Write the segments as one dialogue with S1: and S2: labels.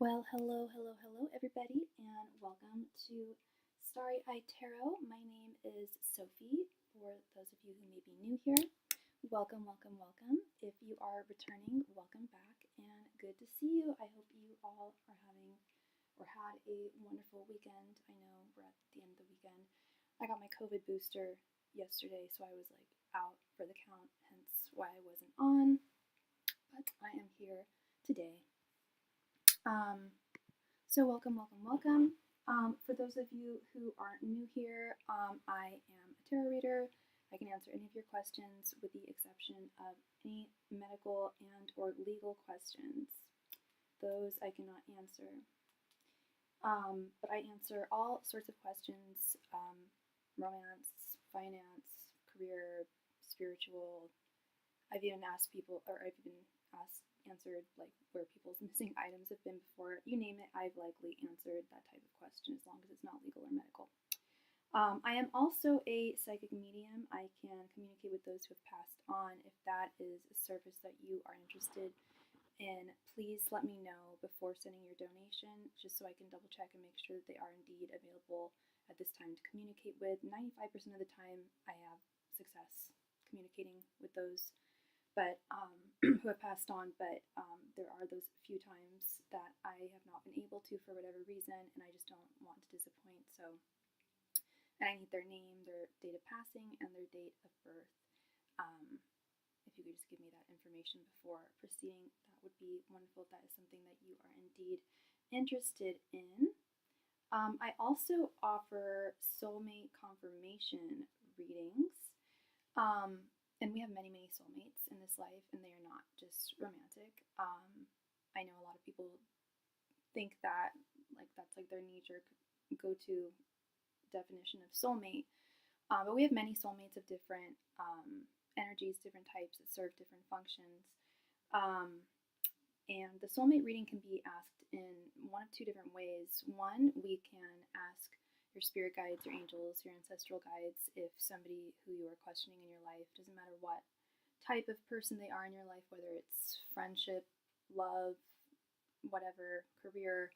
S1: Well, hello, everybody, and welcome to Starry Tarot. My name is Sophie. For those of you who may be new here, welcome. If you are returning, welcome back, and good to see you. I hope you all are having or had a wonderful weekend. I know we're at the end of the weekend. I got my COVID booster yesterday, so I was like out for the count, hence why I wasn't on. But I am here today. So welcome. For those of you who aren't new here, I am a tarot reader. I can answer any of your questions with the exception of any medical and or legal questions. Those I cannot answer. But I answer all sorts of questions, romance, finance, career, spiritual. I've even answered like where people's missing items have been before. You name it, I've likely answered that type of question as long as it's not legal or medical. I am also a psychic medium. I can communicate with those who have passed on. If that is a service that you are interested in, please let me know before sending your donation, just so I can double check and make sure that they are indeed available at this time to communicate with. 95% of the time I have success communicating with those who have passed on, but there are those few times that I have not been able to for whatever reason, and I just don't want to disappoint. And I need their name, their date of passing, and their date of birth. If you could just give me that information before proceeding, that would be wonderful. If that is something that you are indeed interested in. I also offer soulmate confirmation readings. And we have many soulmates in this life, and they are not just romantic. I know a lot of people think that that's like their knee-jerk go-to definition of soulmate, but we have many soulmates of different energies, different types that serve different functions. And the soulmate reading can be asked in one of two different ways. One, we can ask your spirit guides, your angels, your ancestral guides, if somebody who you are questioning in your life, doesn't matter what type of person they are in your life, whether it's friendship, love, whatever, career,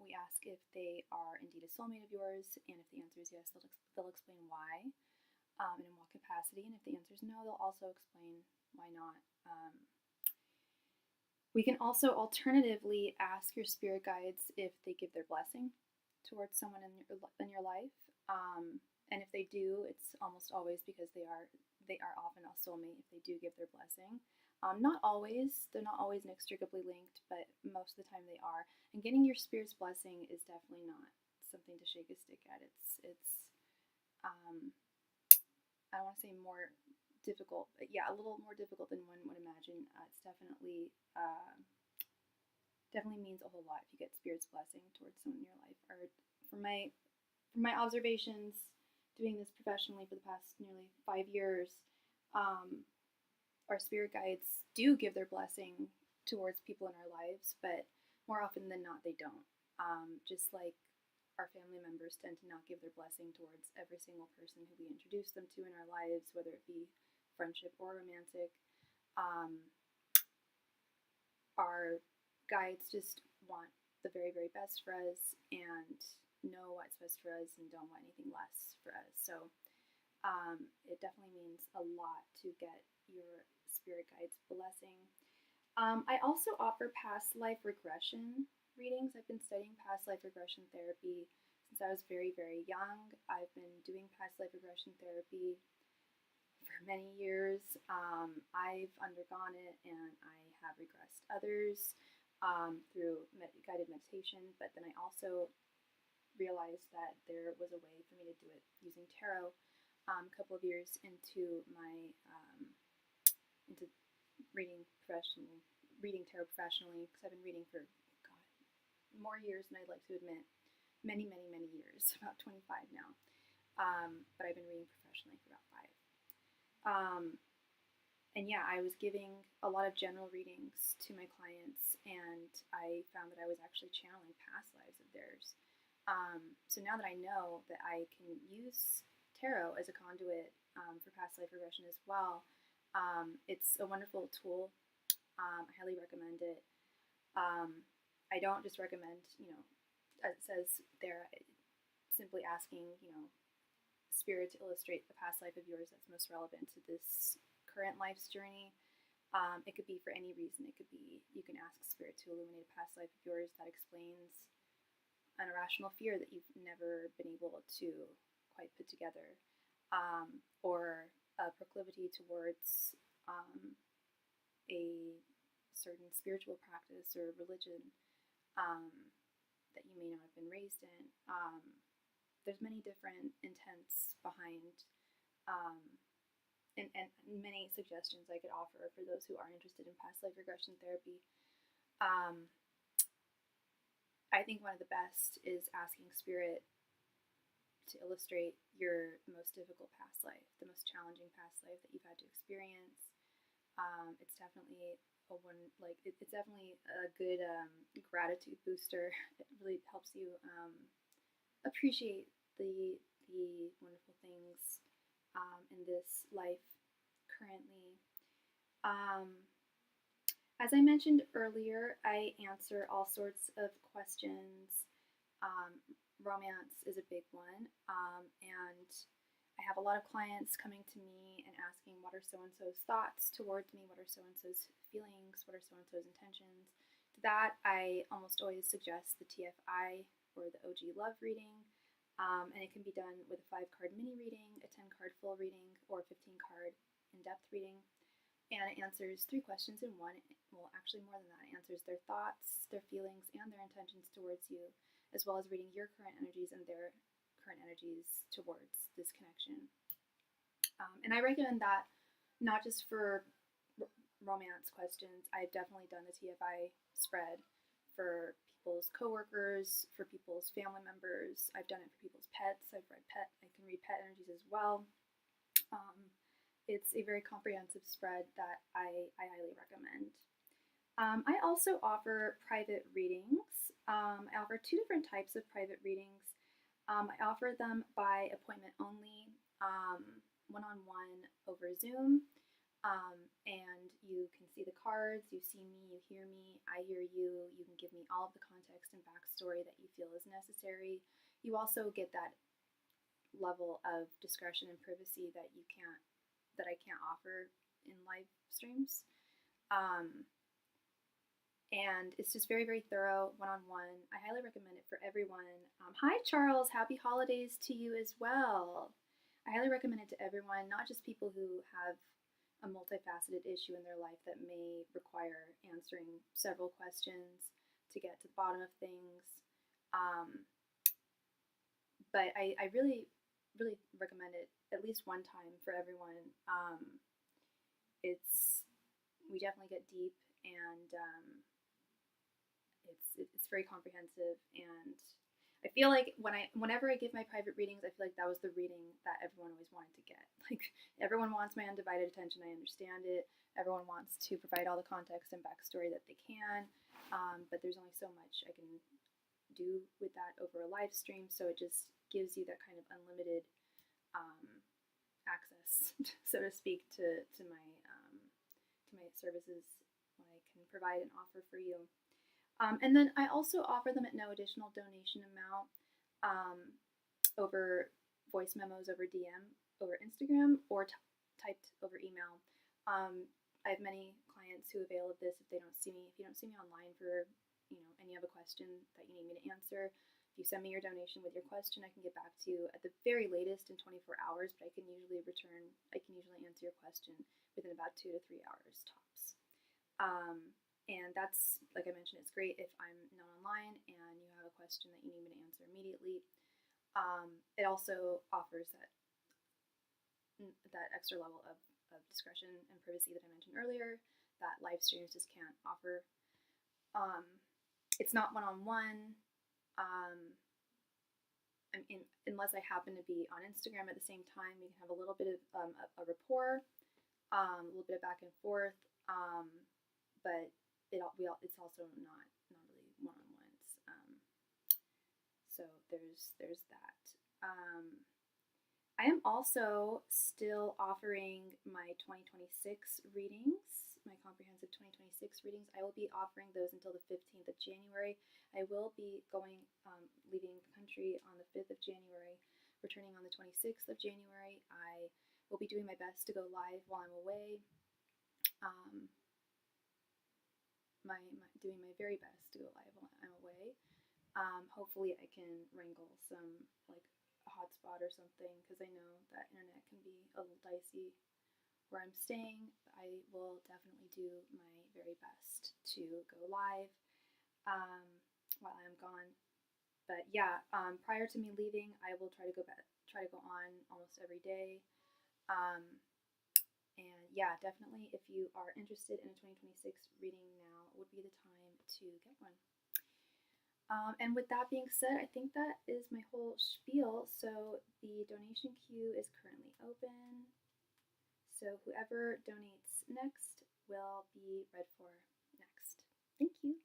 S1: we ask if they are indeed a soulmate of yours, and if the answer is yes, they'll explain why, and in what capacity, and if the answer is no, they'll also explain why not. We can also alternatively ask your spirit guides if they give their blessing towards someone in your life, and if they do, it's almost always because they are often a soulmate if they do give their blessing. Not always; they're not always inextricably linked, but most of the time they are. And getting your spirit's blessing is definitely not something to shake a stick at. It's I don't want to say more difficult, but yeah, a little more difficult than one would imagine. It's definitely means a whole lot if you get spirit's blessing towards someone in your life. Or from my observations, doing this professionally for the past nearly 5 years, our spirit guides do give their blessing towards people in our lives, but more often than not, they don't. Just like our family members tend to not give their blessing towards every single person who we introduce them to in our lives, whether it be friendship or romantic. Our guides just want the very best for us and know what's best for us and don't want anything less for us. So it definitely means a lot to get your spirit guides blessing. I also offer past life regression readings. I've been studying past life regression therapy since I was very young. I've been doing past life regression therapy for many years. I've undergone it, and I have regressed others through guided meditation, but then I also realized that there was a way for me to do it using tarot a couple of years into my into reading tarot professionally, because I've been reading for more years than I'd like to admit. Many years, about 25 now, but I've been reading professionally for about 5. And yeah, I was giving a lot of general readings to my clients, and I found that I was actually channeling past lives of theirs. So now that I know that I can use tarot as a conduit for past life regression as well, it's a wonderful tool. I highly recommend it. I don't just recommend, as it says there, simply asking, spirit to illustrate the past life of yours that's most relevant to this current life's journey. It could be for any reason. It could be you can ask spirit to illuminate a past life of yours that explains an irrational fear that you've never been able to quite put together, or a proclivity towards a certain spiritual practice or religion that you may not have been raised in. There's many different intents behind, and many suggestions I could offer for those who are interested in past life regression therapy. I think one of the best is asking spirit to illustrate your most difficult past life, the most challenging past life that you've had to experience. It's definitely it's definitely a good gratitude booster. It really helps you appreciate the wonderful things in this life currently. As I mentioned earlier, I answer all sorts of questions. Romance is a big one, and I have a lot of clients coming to me and asking, what are so-and-so's thoughts towards me? What are so-and-so's feelings? What are so-and-so's intentions? To that, I almost always suggest the TFI, or the OG love reading, and it can be done with a 5-card mini reading, a 10-card full reading, or a 15-card in-depth reading. And it answers 3 questions in one. Well, actually more than that. It answers their thoughts, their feelings, and their intentions towards you, as well as reading your current energies and their current energies towards this connection. And I recommend that not just for romance questions. I've definitely done the TFI spread for people's coworkers, for people's family members. I've done it for people's pets. I can read pet energies as well. It's a very comprehensive spread that I highly recommend. I also offer private readings. I offer 2 different types of private readings. I offer them by appointment only, one-on-one over Zoom, and you can see the cards, you see me, you hear me, I hear you. You can give me all of the context and backstory that you feel is necessary. You also get that level of discretion and privacy that I can't offer in live streams. And it's just very, very thorough, one-on-one. I highly recommend it for everyone. Hi, Charles. Happy holidays to you as well. I highly recommend it to everyone, not just people who have a multifaceted issue in their life that may require answering several questions to get to the bottom of things. But I really recommend it at least one time for everyone. We definitely get deep, and it's very comprehensive, and I feel like whenever I give my private readings, I feel like that was the reading that everyone always wanted to get. Like, everyone wants my undivided attention. I understand it. Everyone wants to provide all the context and backstory that they can, but there's only so much I can do with that over a live stream, so it just gives you that kind of unlimited access, so to speak, to my services, what I can provide and offer for you. And then I also offer them at no additional donation amount, over voice memos, over DM, over Instagram, or typed over email. I have many clients who avail of this if you don't see me online for any of a question that you need me to answer. If you send me your donation with your question, I can get back to you at the very latest in 24 hours, but I can usually answer your question within about 2 to 3 hours tops. And that's, like I mentioned, it's great if I'm not online and you have a question that you need me to answer immediately. It also offers that extra level of discretion and privacy that I mentioned earlier that live streams just can't offer. It's not one-on-one. Unless I happen to be on Instagram at the same time, we can have a little bit of a rapport, a little bit of back and forth, but it's also not really one-on-ones. So there's that. I am also still offering my 2026 readings, my comprehensive 2026 readings. I will be offering those until the 15th of January. I will be leaving the country on the 5th of January, returning on the 26th of January. I will be doing my best to go live while I'm away. Doing my very best to go live while I'm away. Hopefully I can wrangle some, like, a hotspot or something, because I know that internet can be a little dicey where I'm staying. I will definitely do my very best to go live while I'm gone. But yeah, prior to me leaving, I will try to go on almost every day. And yeah, definitely, if you are interested in a 2026 reading, now would be the time to get one. And with that being said, I think that is my whole spiel. So the donation queue is currently open. So whoever donates next will be read for next. Thank you.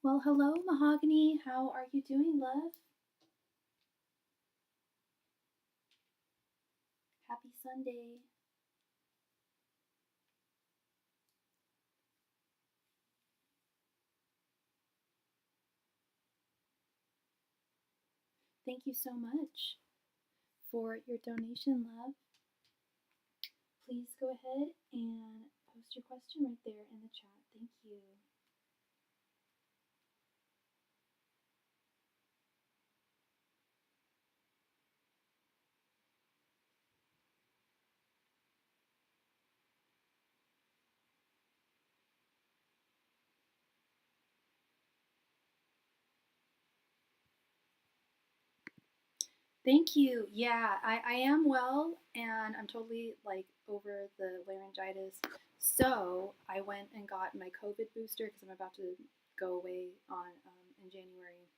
S1: Well, hello, Mahogany. How are you doing, love? Happy Sunday. Thank you so much for your donation, love. Please go ahead and post your question right there in the chat. Thank you. Thank you. Yeah, I am well, and I'm totally like over the laryngitis. So I went and got my COVID booster because I'm about to go away on in January,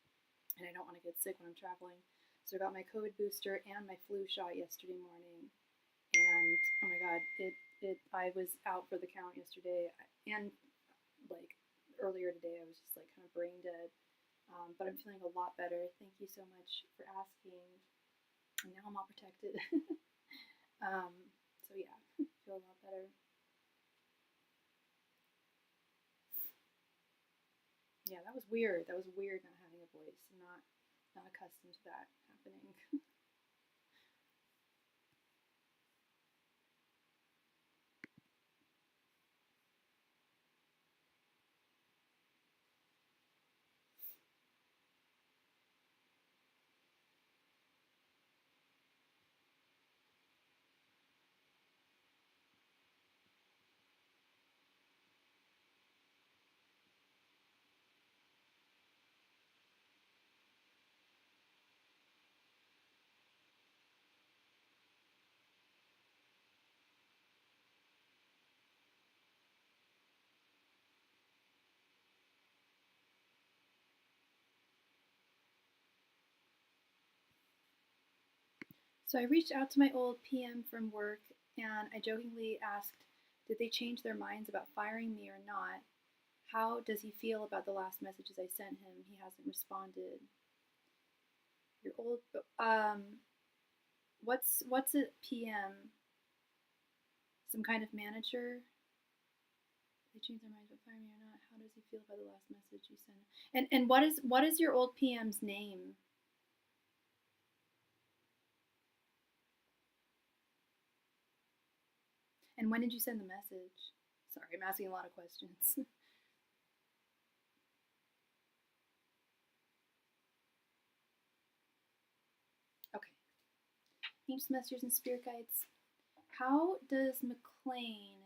S1: and I don't want to get sick when I'm traveling. So I got my COVID booster and my flu shot yesterday morning, and oh my god, it I was out for the count yesterday, and like earlier today I was just like kind of brain dead. But I'm feeling a lot better. Thank you so much for asking. And now I'm all protected. um, so yeah, feel a lot better. Yeah, that was weird. That was weird not having a voice. I'm not accustomed to that happening. So I reached out to my old PM from work, and I jokingly asked, did they change their minds about firing me or not? How does he feel about the last messages I sent him? He hasn't responded. Your old what's a PM? Some kind of manager? They change their minds about firing me or not. How does he feel about the last message you sent? And what is your old PM's name? And when did you send the message? Sorry, I'm asking a lot of questions. Okay. Angels, messengers, and spirit guides. How does McLean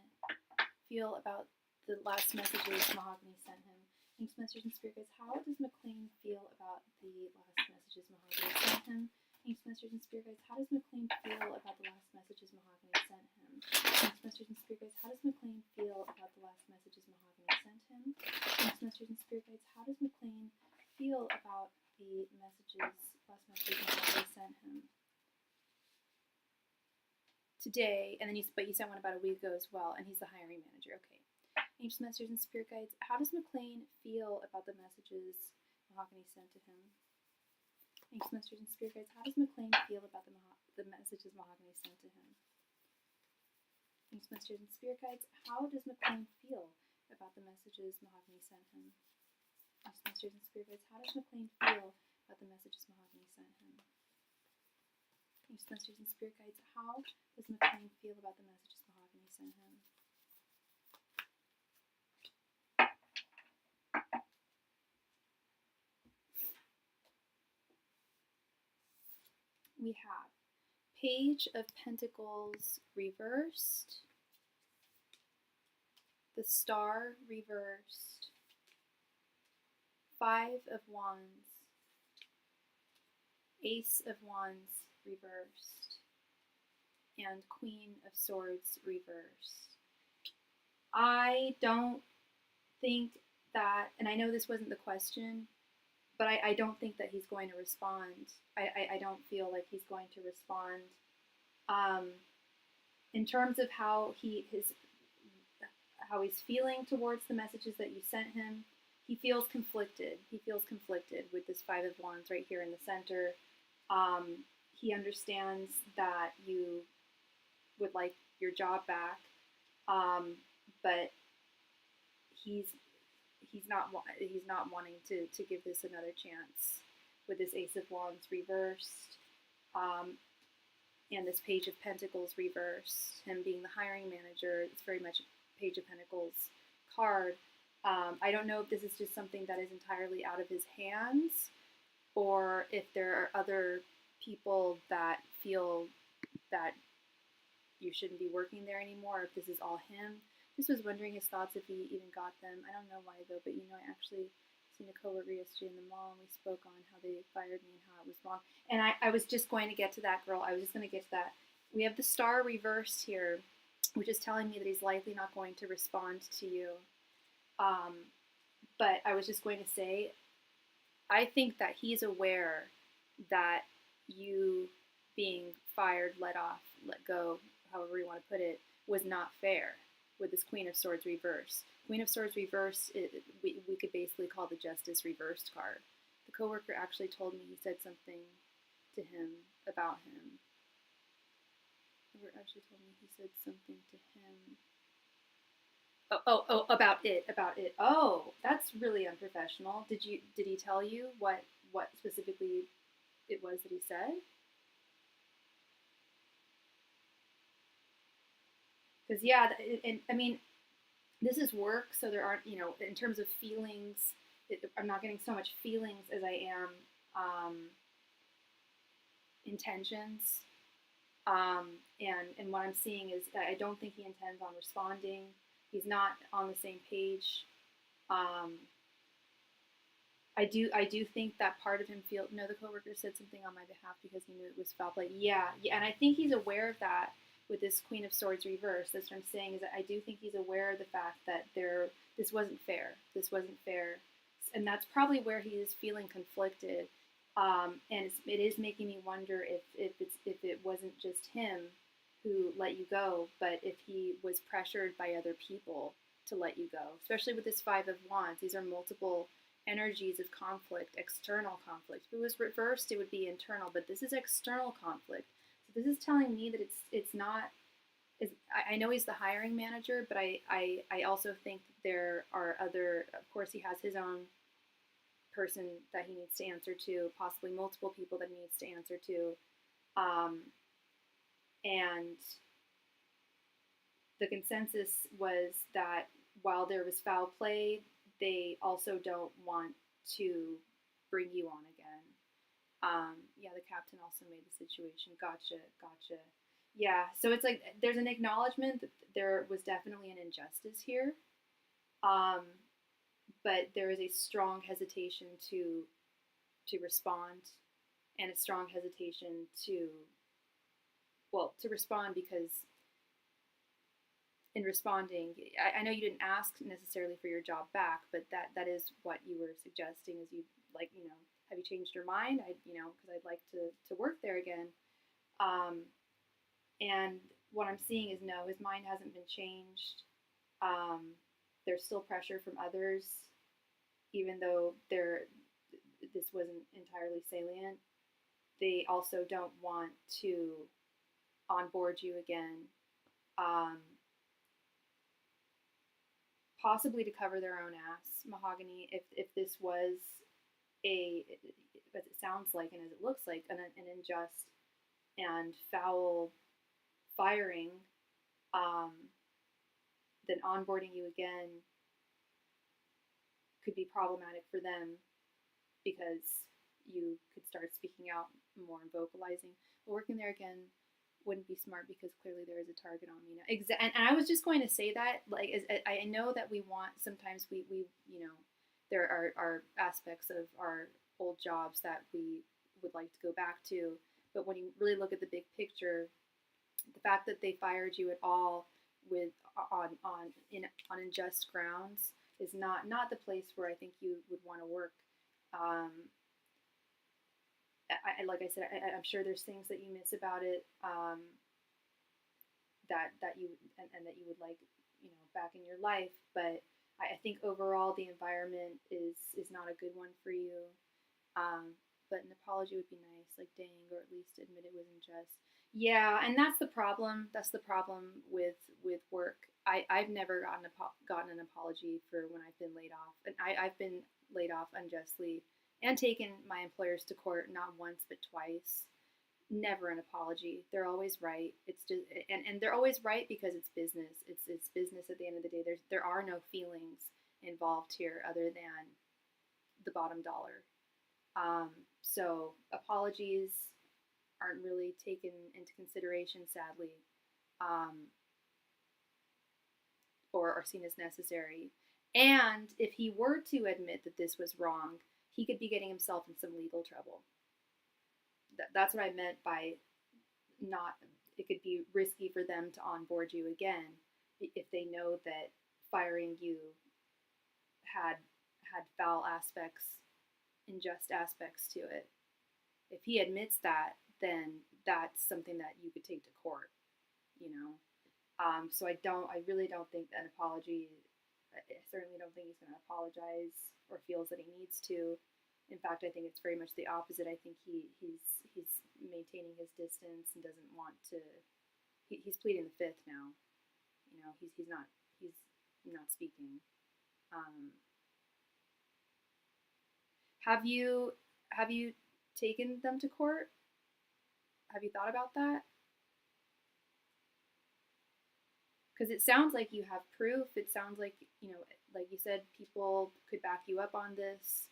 S1: feel about the last messages Mahogany sent him? Angels, messengers, and spirit guides. How does McLean feel about the last messages Mahogany sent him? Angels, messengers, and spirit guides. How does McLean feel about the last messages Mahogany sent him? Angels, messengers, and spirit guides. How does McLean feel about the last messages Mahogany sent him? Angels, messengers, and spirit guides. How does McLean feel about the last messages Mahogany sent him? Today, and then you sent one about a week ago as well, and he's the hiring manager. Okay. Angels, messengers, and spirit guides. How does McLean feel about the messages Mahogany sent to him? Angels, messengers, and spirit guides. How does McLean feel about the messages Mahogany sent to him? Angels, messengers, and spirit guides. How does McLean feel about the messages Mahogany sent him? Angels, messengers, and spirit guides. How does McLean feel about the messages Mahogany sent him? Angels, messengers, and spirit guides. How does McLean feel about the messages Mahogany sent him? We have Page of Pentacles reversed, the Star reversed, Five of Wands, Ace of Wands reversed, and Queen of Swords reversed. I don't think that, and I know this wasn't the question, but I don't think that he's going to respond. I don't feel like he's going to respond. In terms of how he's feeling towards the messages that you sent him, he feels conflicted. He feels conflicted with this Five of Wands right here in the center. He understands that you would like your job back, but he's not wanting to give this another chance with this Ace of Wands reversed, and this Page of Pentacles reversed. Him being the hiring manager, it's very much a Page of Pentacles card. I don't know if this is just something that is entirely out of his hands, or if there are other people that feel that you shouldn't be working there anymore, if this is all him. Just was wondering his thoughts, if he even got them. I don't know why though, but you know, I actually seen a coworker yesterday in the mall, and we spoke on how they fired me and how it was wrong. And I was just going to get to that, girl. I was just going to get to that. We have the Star reversed here, which is telling me that he's likely not going to respond to you. But I was just going to say, I think that he's aware that you being fired, let off, let go, however you want to put it, was not fair with this Queen of Swords reverse. Queen of Swords reverse, we could basically call the Justice reversed card. The coworker actually told me he said something to him about him. The coworker actually told me he said something to him. About it. Oh, that's really unprofessional. Did he tell you what specifically it was that he said? Because yeah, and I mean, this is work, so there aren't, you know, in terms of feelings, I'm not getting so much feelings as I am intentions. And what I'm seeing is that I don't think he intends on responding. He's not on the same page. I do think that part of him feels. No, the coworker said something on my behalf because he knew it was foul play. Yeah, and I think he's aware of that with this Queen of Swords reverse. That's what I'm saying, is that I do think he's aware of the fact that this wasn't fair. This wasn't fair, and that's probably where he is feeling conflicted. And it is making me wonder if it wasn't just him who let you go, but if he was pressured by other people to let you go, especially with this Five of Wands. These are multiple energies of conflict, external conflict. If it was reversed, it would be internal, but this is external conflict. So this is telling me that it's not. I know he's the hiring manager, but I also think that there are other. Of course, he has his own person that he needs to answer to, possibly multiple people that he needs to answer to. And the consensus was that while there was foul play, they also don't want to bring you on again. Yeah, the captain also made the situation. Gotcha. Yeah, so it's like there's an acknowledgement that there was definitely an injustice here. But there is a strong hesitation to respond, and a strong hesitation to respond, because in responding, I know you didn't ask necessarily for your job back, but that is what you were suggesting, is you like, you know, have you changed your mind? Because I'd like to work there again. And what I'm seeing is no, his mind hasn't been changed. There's still pressure from others, even though this wasn't entirely salient. They also don't want to onboard you again, possibly to cover their own ass. Mahogany, if this was as it sounds like and as it looks like, an unjust and foul firing, then onboarding you again could be problematic for them, because you could start speaking out more and vocalizing. But working there again wouldn't be smart, because clearly there is a target on me now. And I was just going to say that, like, I know that we want, sometimes we you know, there are aspects of our old jobs that we would like to go back to, but when you really look at the big picture, the fact that they fired you at all on unjust grounds is not the place where I think you would want to work. Like I said, I'm sure there's things that you miss about it, that you and that you would like, you know, back in your life. But I think overall the environment is not a good one for you. But an apology would be nice, like dang, or at least admit it was unjust. Yeah, and that's the problem. That's the problem with work. I've never gotten an apology for when I've been laid off, and I've been laid off unjustly and taken my employers to court not once but twice. Never an apology. They're always right. It's just and they're always right because it's business. It's business at the end of the day. There are no feelings involved here other than the bottom dollar. So apologies aren't really taken into consideration, sadly, um, or are seen as necessary. And if he were to admit that this was wrong, he could be getting himself in some legal trouble. That's what I meant by not. It could be risky for them to onboard you again if they know that firing you had foul aspects, unjust aspects to it. If he admits that, then that's something that you could take to court, you know. So I really don't think an apology. I certainly don't think he's going to apologize or feels that he needs to. In fact, I think it's very much the opposite. I think he's maintaining his distance and doesn't want to. He's pleading the fifth now. You know, he's not speaking. Um, have you taken them to court? Have you thought about that? Because it sounds like you have proof. It sounds like, you know, like you said, people could back you up on this.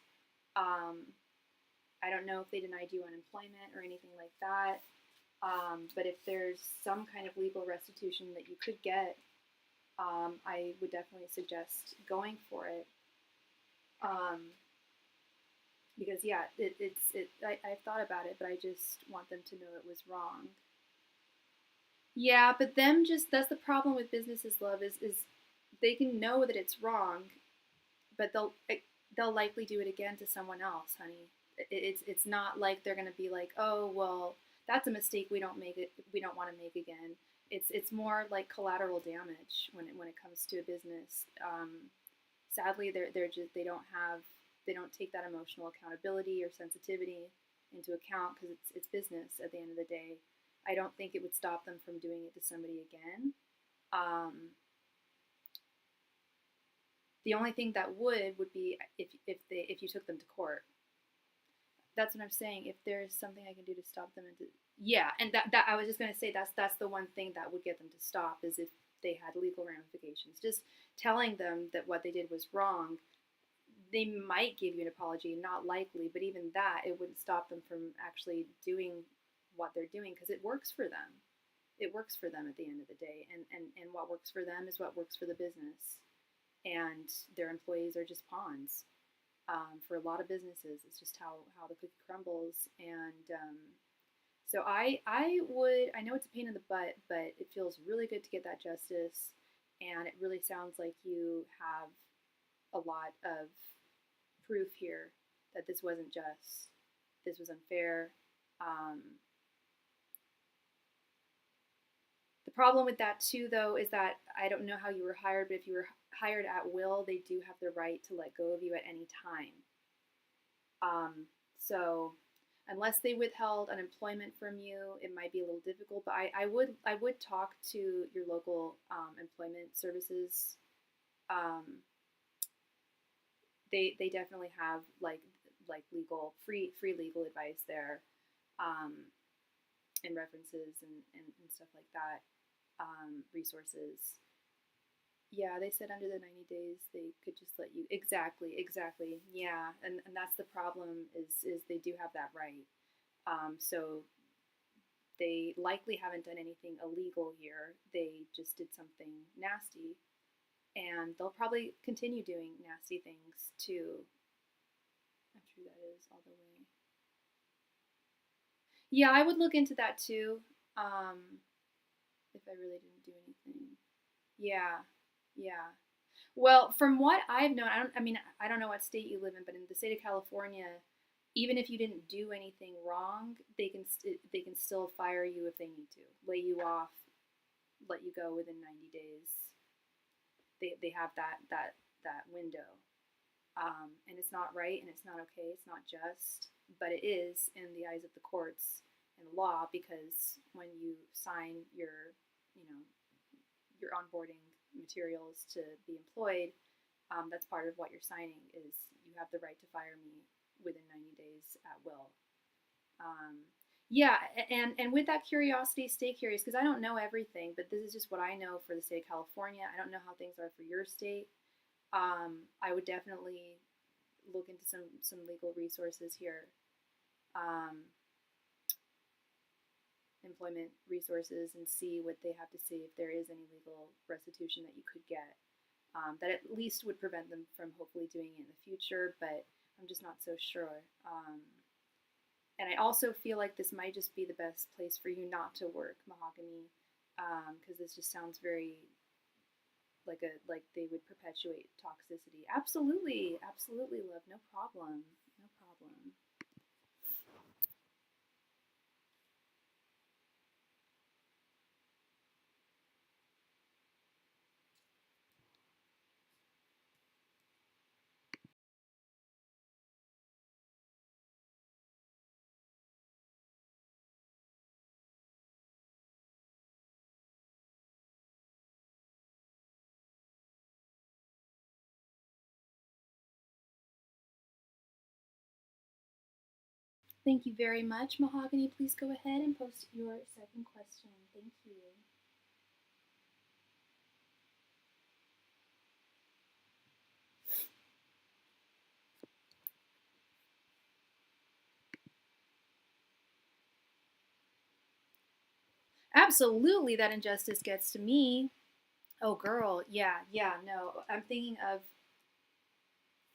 S1: I don't know if they denied you unemployment or anything like that. But if there's some kind of legal restitution that you could get, I would definitely suggest going for it. Because yeah, I've thought about it, but I just want them to know it was wrong. Yeah, but that's the problem with businesses, love, is they can know that it's wrong, but they'll likely do it again to someone else, honey. It's not like they're gonna be like, oh well, that's a mistake we don't want to make again. It's more like collateral damage when it comes to a business. Sadly, they don't take that emotional accountability or sensitivity into account because it's business at the end of the day. I don't think it would stop them from doing it to somebody again. The only thing that would be if you took them to court. That's what I'm saying. If there's something I can do to stop them, yeah, and that I was just gonna say that's the one thing that would get them to stop is if they had legal ramifications. Just telling them that what they did was wrong, they might give you an apology, not likely, but even that, it wouldn't stop them from actually doing what they're doing because it works for them. It works for them at the end of the day, and what works for them is what works for the business, and their employees are just pawns. For a lot of businesses, it's just how the cookie crumbles, and so I know it's a pain in the butt, but it feels really good to get that justice, and it really sounds like you have a lot of proof here that this wasn't just, this was unfair. The problem with that too, though, is that I don't know how you were hired, but if you were hired at will, they do have the right to let go of you at any time. So unless they withheld unemployment from you, it might be a little difficult. But I would talk to your local employment services. They definitely have like legal free legal advice there, and references and stuff like that, resources. Yeah, they said under the 90 days they could just let you. Exactly. Yeah, and that's the problem is they do have that right. So they likely haven't done anything illegal here. They just did something nasty, and they'll probably continue doing nasty things too. How true that is all the way. Yeah, I would look into that too. If I really didn't do anything. Yeah, yeah. Well, from what I've known, I don't know what state you live in, but in the state of California, even if you didn't do anything wrong, they can still fire you if they need to, lay you off, let you go within 90 days. They have that that window. And it's not right, and it's not okay, it's not just, but it is in the eyes of the courts and the law, because when you sign your, you know, your onboarding materials to be employed, that's part of what you're signing, is you have the right to fire me within 90 days at will. Yeah, and with that curiosity, stay curious, because I don't know everything, but this is just what I know for the state of California. I don't know how things are for your state. I would definitely look into some legal resources here, employment resources, and see what they have to say, if there is any legal restitution that you could get, that at least would prevent them from hopefully doing it in the future, but I'm just not so sure. And I also feel like this might just be the best place for you not to work, Mahogany, because this just sounds very like they would perpetuate toxicity. Absolutely, absolutely, love. No problem. No problem. Thank you very much, Mahogany. Please go ahead and post your second question. Thank you. Absolutely, that injustice gets to me. Oh, girl, yeah, no. I'm thinking of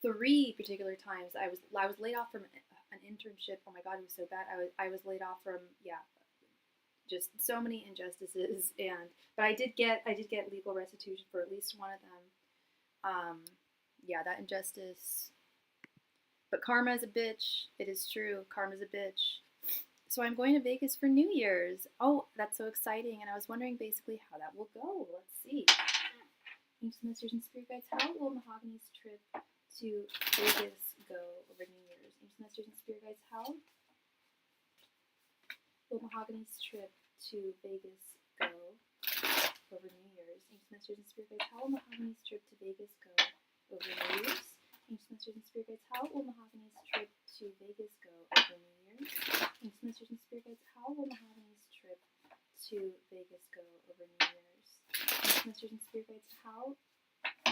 S1: 3 particular times I was laid off from an internship. Oh my God, it was so bad. I was laid off from, yeah, just so many injustices, and but I did get legal restitution for at least one of them. Yeah, that injustice. But karma is a bitch. It is true. Karma's a bitch. So I'm going to Vegas for New Year's. Oh, that's so exciting. And I was wondering basically how that will go. Let's see. Thanks, Masters and Spirit Guides. How will Mahogany's trip to Vegas go over New Year's? Thanks, Masters and Spirit Guides. How will Mahogany's trip to Vegas go over New Year's? Thanks, Masters and Spirit Guides. How will Mahogany's trip to Vegas go over New Year's? Thanks, Masters and Spirit Guides. How will Mahogany's trip to Vegas go over New Year's? Thanks, Masters and Spirit Guides. How will Mahogany's trip to Vegas go over New Year's? Thanks, Masters and Spirit Guides. How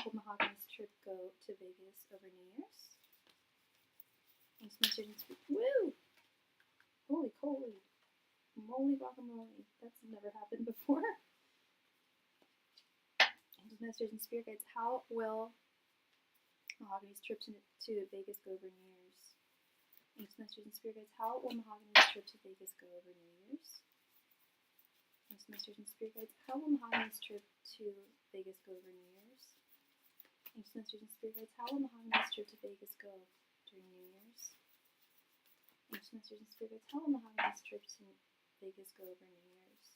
S1: will Mahogany's trip go to Vegas over New Year's? Thanks, Masters and Spirit. Woo! Holy coly. Moly guacamole. That's never happened before. Thanks, Masters and Spirit Guides. How will Mahogany's trip to Vegas go over New Year's? Thanks, Masters and Spirit Guides. How will Mahogany's trip to Vegas go over New Year's? Thanks, Masters and Spirit Guides. How will Mahogany's trip to Vegas go over New Year's? Thanks, Masters and Spirit Guides. How will Mahogany's trip to Vegas go during New Year's? Thanks, Masters and Spirit Guides. How will Mahogany's trip to Vegas go over New Year's?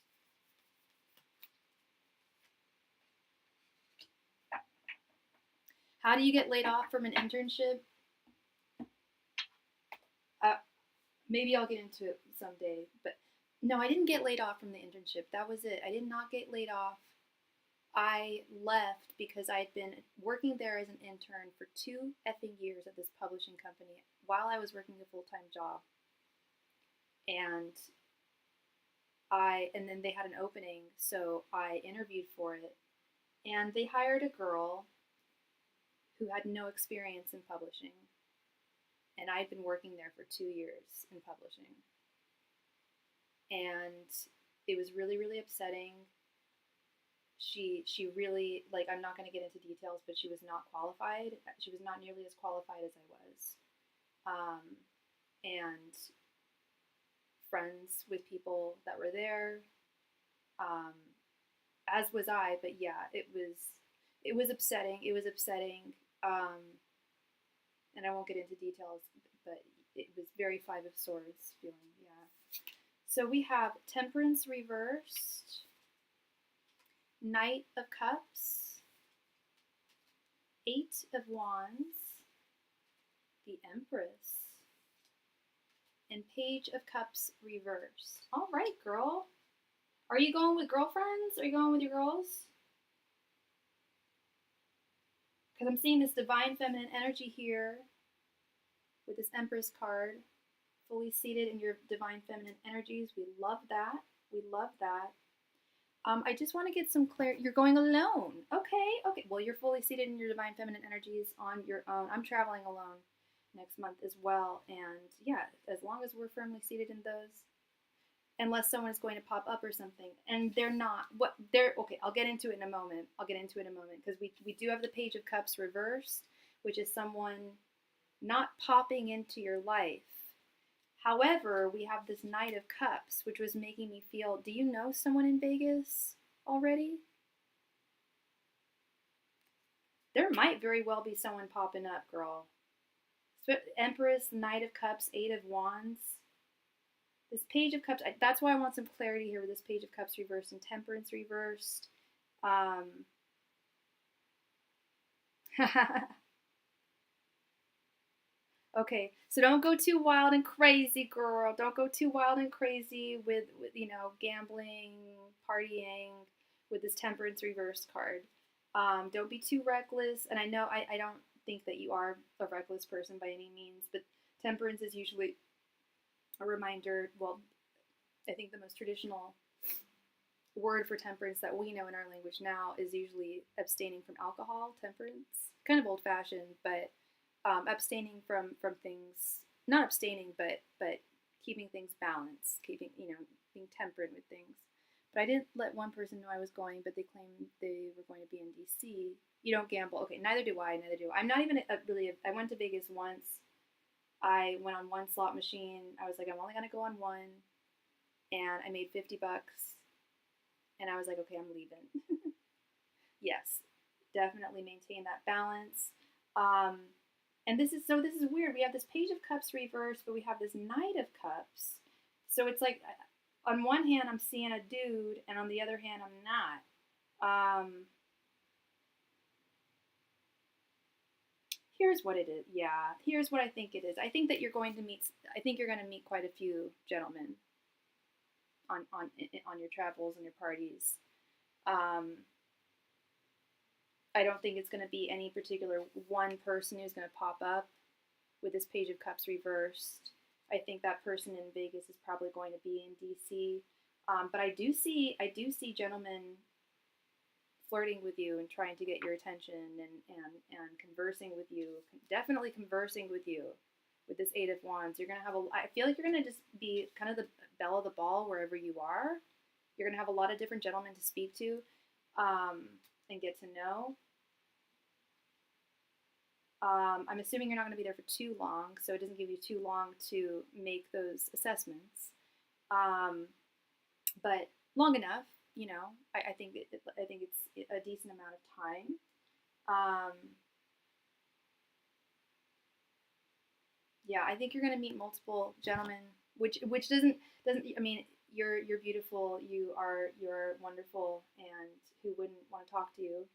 S1: How do you get laid off from an internship? Maybe I'll get into it someday, but no, I didn't get laid off from the internship. That was it. I did not get laid off. I left because I had been working there as an intern for 2 effing years at this publishing company while I was working a full-time job. And then they had an opening, so I interviewed for it. And they hired a girl who had no experience in publishing. And I'd been working there for 2 years in publishing. And it was really, really upsetting. She really, like, I'm not going to get into details, but she was not qualified. She was not nearly as qualified as I was. And friends with people that were there, as was I, but yeah, it was upsetting. It was upsetting. And I won't get into details, but it was very 5 of Swords feeling, yeah. So we have Temperance reversed, Knight of Cups, Eight of Wands, the Empress, and Page of Cups reversed. All right, girl. Are you going with girlfriends? Are you going with your girls? Because I'm seeing this divine feminine energy here with this Empress card, fully seated in your divine feminine energies. We love that. We love that. I just want to get some clarity. You're going alone. Okay. Well, you're fully seated in your divine feminine energies on your own. I'm traveling alone next month as well. And yeah, as long as we're firmly seated in those, unless someone is going to pop up or something, and they're not. Okay, I'll get into it in a moment. Because we do have the Page of Cups reversed, which is someone not popping into your life. However, we have this Knight of Cups, which was making me feel, do you know someone in Vegas already? There might very well be someone popping up, girl. Empress, Knight of Cups, Eight of Wands. This Page of Cups, that's why I want some clarity here with this Page of Cups reversed and Temperance reversed. Okay, so don't go too wild and crazy, girl. Don't go too wild and crazy with gambling, partying with this Temperance reverse card. Don't be too reckless. And I know I don't think that you are a reckless person by any means, but Temperance is usually a reminder. Well, I think the most traditional word for temperance that we know in our language now is usually abstaining from alcohol. Temperance, kind of old-fashioned, but abstaining from things, not abstaining, but keeping things balanced, keeping, being temperate with things. But I didn't let one person know I was going, but they claimed they were going to be in DC. You don't gamble. Okay, neither do I. I'm not even I went to Vegas once. I went on one slot machine. I was like, I'm only going to go on one. And I made $50. And I was like, okay, I'm leaving. Yes, definitely maintain that balance. And this is weird. We have this Page of Cups reversed, but we have this Knight of Cups. So it's like, on one hand, I'm seeing a dude, and on the other hand, I'm not. Here's what it is. Yeah, here's what I think it is. I think that you're going to meet quite a few gentlemen on your travels and your parties. I don't think it's going to be any particular one person who's going to pop up with this Page of Cups reversed. I think that person in Vegas is probably going to be in DC. But I do see gentlemen flirting with you and trying to get your attention and conversing with you. Definitely conversing with you with this Eight of Wands. You're going to have I feel like you're going to just be kind of the belle of the ball wherever you are. You're going to have a lot of different gentlemen to speak to and get to know. I'm assuming you're not going to be there for too long, so it doesn't give you too long to make those assessments. But long enough, I think it's a decent amount of time. Yeah, I think you're going to meet multiple gentlemen, which doesn't. I mean, you're beautiful. You're wonderful, and who wouldn't want to talk to you?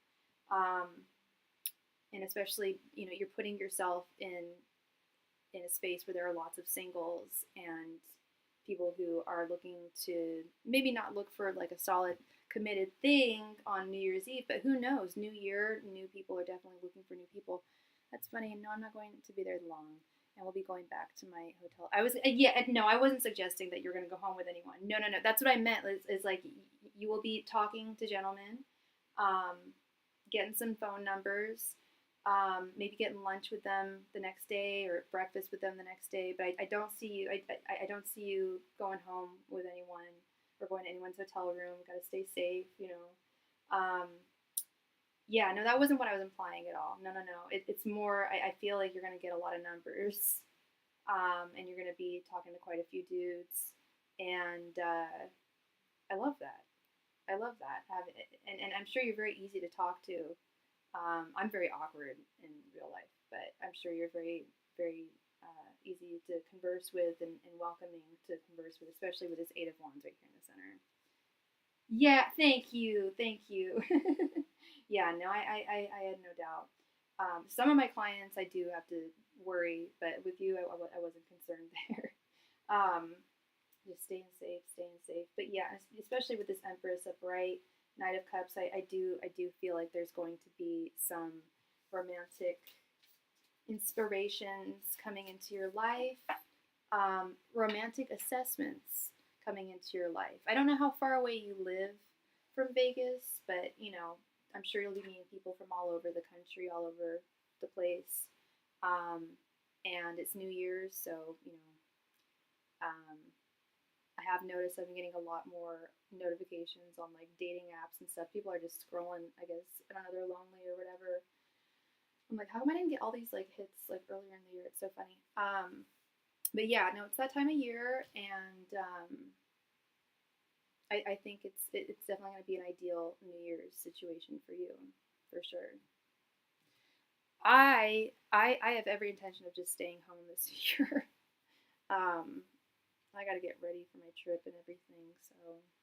S1: And especially, you're putting yourself in a space where there are lots of singles and people who are looking to maybe not look for like a solid committed thing on New Year's Eve, but who knows? New year, new people are definitely looking for new people. That's funny. No, I'm not going to be there long, and we'll be going back to my hotel. I wasn't suggesting that you're going to go home with anyone. No. That's what I meant. Is like you will be talking to gentlemen, getting some phone numbers. Maybe getting lunch with them the next day or breakfast with them the next day. But I don't see you. I don't see you going home with anyone or going to anyone's hotel room. Got to stay safe, Yeah, no, that wasn't what I was implying at all. No. It's more. I feel like you're going to get a lot of numbers, and you're going to be talking to quite a few dudes, and I love that. And I'm sure you're very easy to talk to. I'm very awkward in real life, but I'm sure you're very, very easy to converse with and welcoming to converse with, especially with this Eight of Wands right here in the center. Yeah, thank you. Yeah, no, I had no doubt. Some of my clients I do have to worry, but with you, I wasn't concerned there. um, just staying safe. But yeah, especially with this Empress upright, Knight of Cups, I do feel like there's going to be some romantic inspirations coming into your life, romantic assessments coming into your life. I don't know how far away you live from Vegas, but you know, I'm sure you'll be meeting people from all over the country, all over the place. Um, and it's New Year's, so you know, um, I have noticed I've been getting a lot more notifications on like dating apps and stuff. People are just scrolling, I guess, I don't know, they're lonely or whatever. I'm like, how come I didn't get all these like hits like earlier in the year? It's so funny. But yeah, no, it's that time of year, and I think it's definitely going to be an ideal New Year's situation for you, for sure. I have every intention of just staying home this year. um, I got to get ready for my trip and everything. So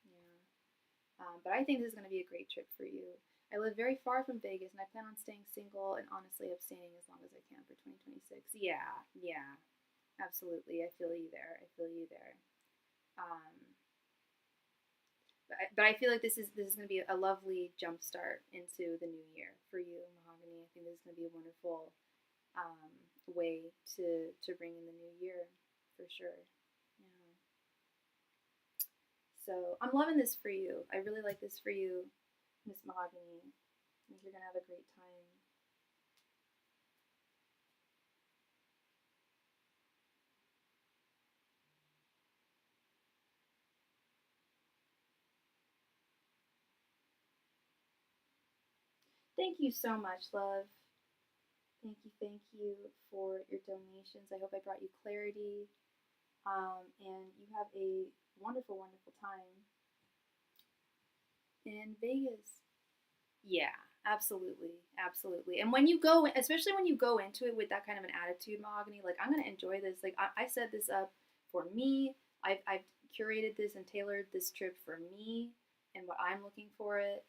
S1: yeah, but I think this is going to be a great trip for you. I live very far from Vegas, and I plan on staying single and honestly abstaining as long as I can for 2026. Yeah, yeah, absolutely. I feel you there. I feel you there. Um, but I feel like this is going to be a lovely jump start into the new year for you, Mahogany. I think this is going to be a wonderful um, way to bring in the new year for sure. Yeah. So I'm loving this for you. I really like this for you, Miss Mahogany. I think you're gonna have a great time. Thank you so much, love. Thank you for your donations. I hope I brought you clarity. And you have a wonderful, wonderful time in Vegas. Yeah, absolutely, absolutely. And when you go, especially when you go into it with that kind of an attitude, Mahogany, like I'm gonna enjoy this. Like I set this up for me. I've curated this and tailored this trip for me and what I'm looking for it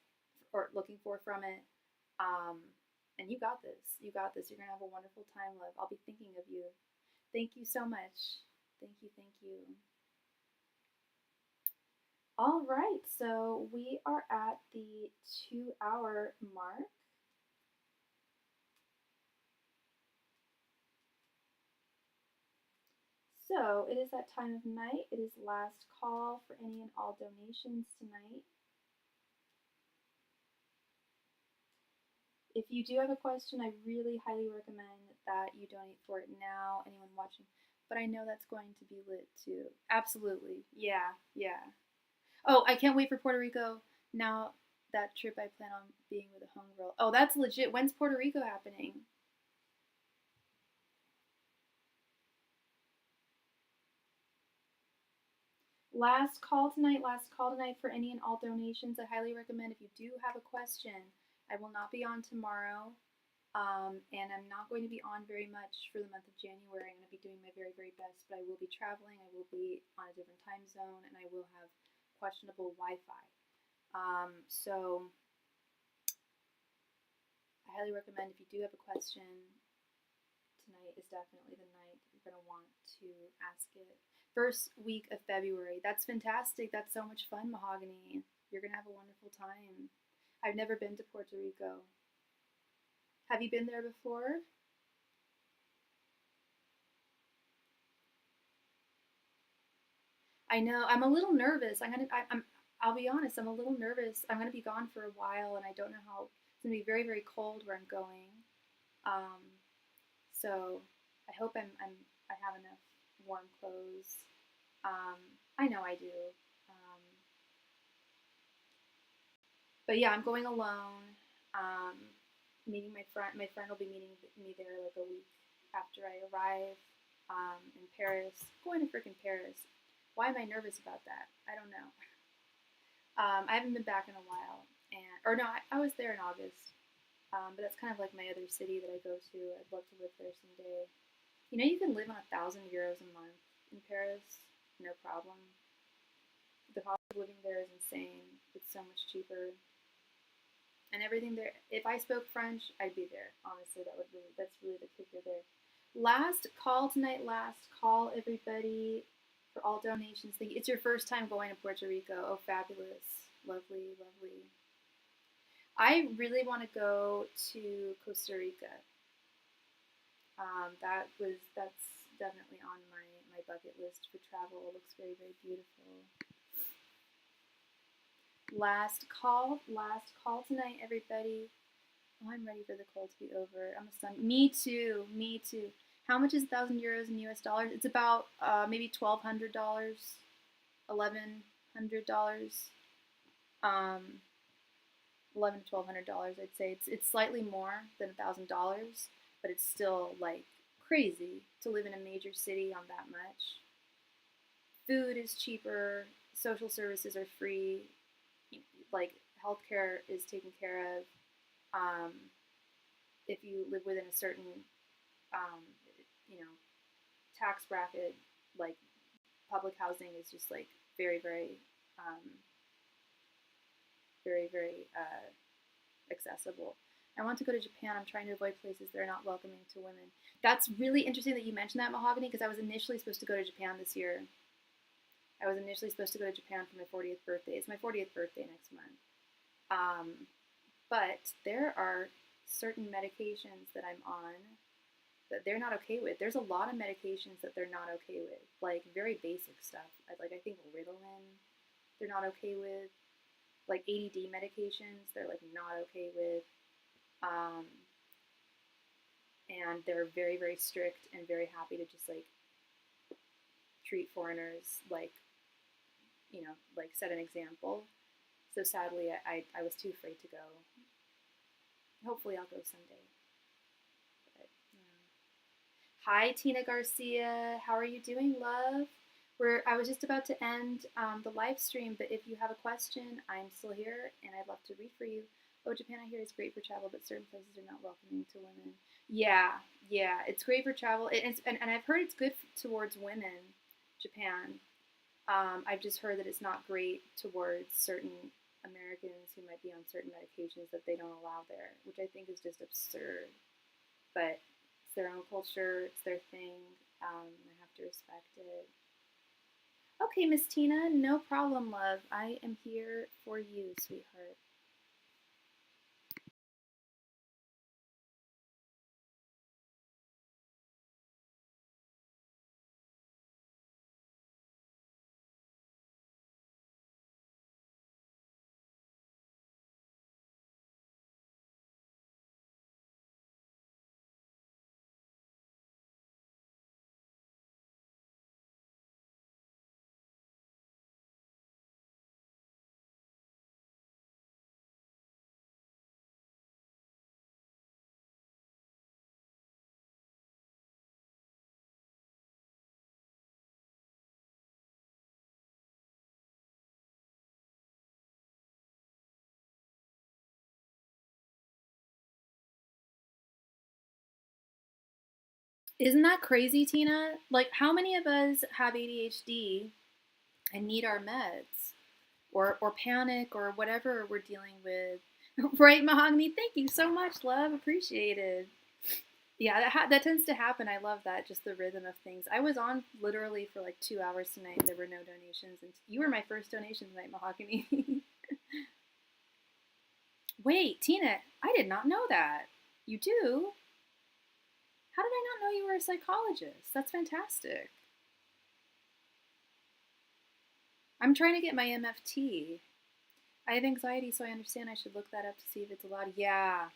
S1: or looking for from it. Um, and you got this. You got this. You're gonna have a wonderful time, love. I'll be thinking of you. Thank you so much. Thank you. Thank you. All right, so we are at the 2 hour mark. So it is that time of night. It is last call for any and all donations tonight. If you do have a question, I really highly recommend that you donate for it now, anyone watching. But I know that's going to be lit too. Absolutely. Yeah, yeah. Oh, I can't wait for Puerto Rico. Now that trip I plan on being with a homegirl. Oh, that's legit. When's Puerto Rico happening? Last call tonight for any and all donations. I highly recommend if you do have a question. I will not be on tomorrow, and I'm not going to be on very much for the month of January. I'm going to be doing my very, very best, but I will be traveling. I will be on a different time zone, and I will have questionable Wi Fi. So I highly recommend if you do have a question, tonight is definitely the night that you're going to want to ask it. First week of February. That's fantastic. That's so much fun, Mahogany. You're going to have a wonderful time. I've never been to Puerto Rico. Have you been there before? I know. I'm a little nervous. I'll be honest. I'm a little nervous. I'm gonna be gone for a while, and I don't know how. It's gonna be very, very cold where I'm going. Um, so I hope I have enough warm clothes. Um, I know I do. Um, but yeah, I'm going alone. Um, Meeting my friend. My friend will be meeting me there like a week after I arrive in Paris. Going to freaking Paris. Why am I nervous about that? I don't know. I haven't been back in a while, and or no, I was there in August. But that's kind of like my other city that I go to. I'd love to live there someday. You know, you can live on €1,000 a month in Paris, no problem. The cost of living there is insane. It's so much cheaper. And everything there. If I spoke French, I'd be there. Honestly, that's really the kicker there. Last call tonight. Last call, everybody, for all donations. Thank you. It's your first time going to Puerto Rico. Oh, fabulous, lovely, lovely. I really want to go to Costa Rica. That's definitely on my bucket list for travel. It looks very, very beautiful. Last call tonight, everybody. Oh, I'm ready for the cold to be over. I'm a sun. Me too. Me too. How much is 1,000 euros in US dollars? It's about maybe $1,200, $1,100, $1,100 to $1,200. I'd say it's slightly more than $1,000, but it's still like crazy to live in a major city on that much. Food is cheaper. Social services are free. Like healthcare is taken care of. If you live within a certain, tax bracket, like public housing is just like very, very, very, very accessible. I want to go to Japan. I'm trying to avoid places that are not welcoming to women. That's really interesting that you mentioned that, Mahogany, because I was initially supposed to go to Japan this year. I was initially supposed to go to Japan for my 40th birthday. It's my 40th birthday next month. But there are certain medications that I'm on that they're not okay with. There's a lot of medications that they're not okay with, like very basic stuff. Like I think Ritalin, they're not okay with. Like ADD medications, they're like not okay with. And they're very, very strict and very happy to just like treat foreigners like, like set an example. So sadly, I was too afraid to go. Hopefully I'll go someday. But, Hi, Tina Garcia. How are you doing, love? I was just about to end the live stream, but if you have a question, I'm still here, and I'd love to read for you. Oh, Japan, I hear, is great for travel, but certain places are not welcoming to women. Yeah, it's great for travel, and I've heard it's good towards women, Japan. I've just heard that it's not great towards certain Americans who might be on certain medications that they don't allow there, which I think is just absurd. But it's their own culture, it's their thing. I have to respect it. Okay, Miss Tina, no problem, love. I am here for you, sweetheart. Isn't that crazy, Tina? Like, how many of us have ADHD and need our meds? Or panic or whatever we're dealing with. Right, Mahogany? Thank you so much, love. Appreciated. Yeah, that tends to happen. I love that, just the rhythm of things. I was on literally for like 2 hours tonight, and there were no donations. And you were my first donation tonight, Mahogany. Wait, Tina, I did not know that. You do? How did I not know you were a psychologist? That's fantastic. I'm trying to get my MFT. I have anxiety, so I understand I should look that up to see if it's allowed. Yeah.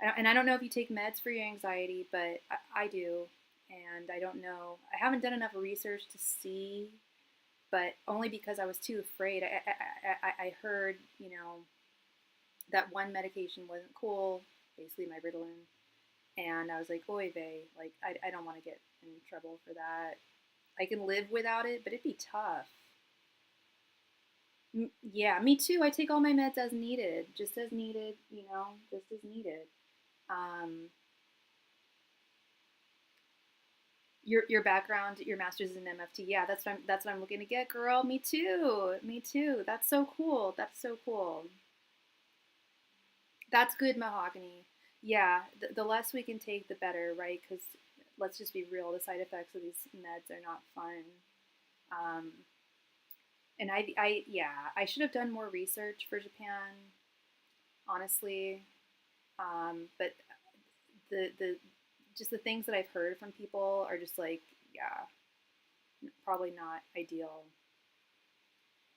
S1: And I don't know if you take meds for your anxiety, but I do. And I don't know. I haven't done enough research to see, but only because I was too afraid. I heard, that one medication wasn't cool, basically my Ritalin. And I was like, oy vey, like, I don't want to get in trouble for that. I can live without it, but it'd be tough. Yeah, me too. I take all my meds as needed, just as needed, just as needed. Your background, your master's is in MFT. Yeah, that's what I'm looking to get, girl. Me too. Me too. That's so cool. That's so cool. That's good, mahogany. Yeah, the less we can take, the better, right? Because let's just be real, the side effects of these meds are not fun. Um, and yeah, I should have done more research for Japan, honestly. But the just the things that I've heard from people are just like, yeah, probably not ideal.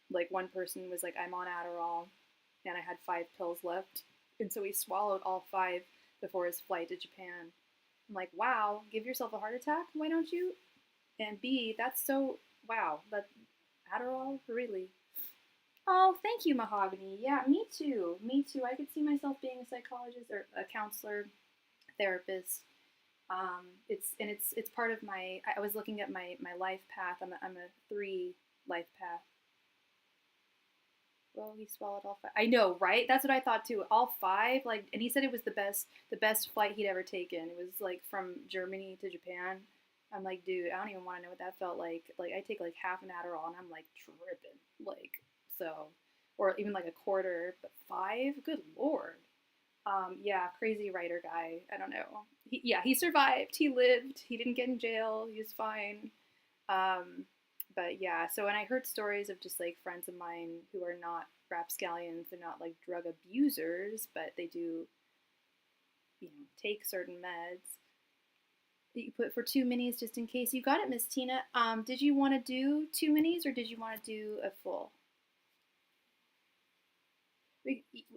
S1: Like one person was like, I'm on Adderall, and I had 5 pills left, and so he swallowed all 5 before his flight to Japan. I'm like, wow, give yourself a heart attack? Why don't you? And B, that's so wow. That Adderall, really? Oh, thank you, Mahogany. Yeah, me too. Me too. I could see myself being a psychologist or a counselor, therapist. It's part of my. I was looking at my life path. I'm a 3 life path. Well, he swallowed all 5. I know, right? That's what I thought too. All 5, like, and he said it was the best flight he'd ever taken. It was like from Germany to Japan. I'm like, dude, I don't even want to know what that felt like. Like, I take like half an Adderall and I'm like tripping, like so, or even like a quarter, but 5, good lord. Yeah, crazy writer guy. I don't know. He survived. He lived. He didn't get in jail. He was fine. Um, but yeah, so when I heard stories of just like friends of mine who are not rapscallions, they're not like drug abusers, but they do, take certain meds. You put for 2 minis just in case. You got it, Miss Tina. Did you want to do 2 minis or did you want to do a full?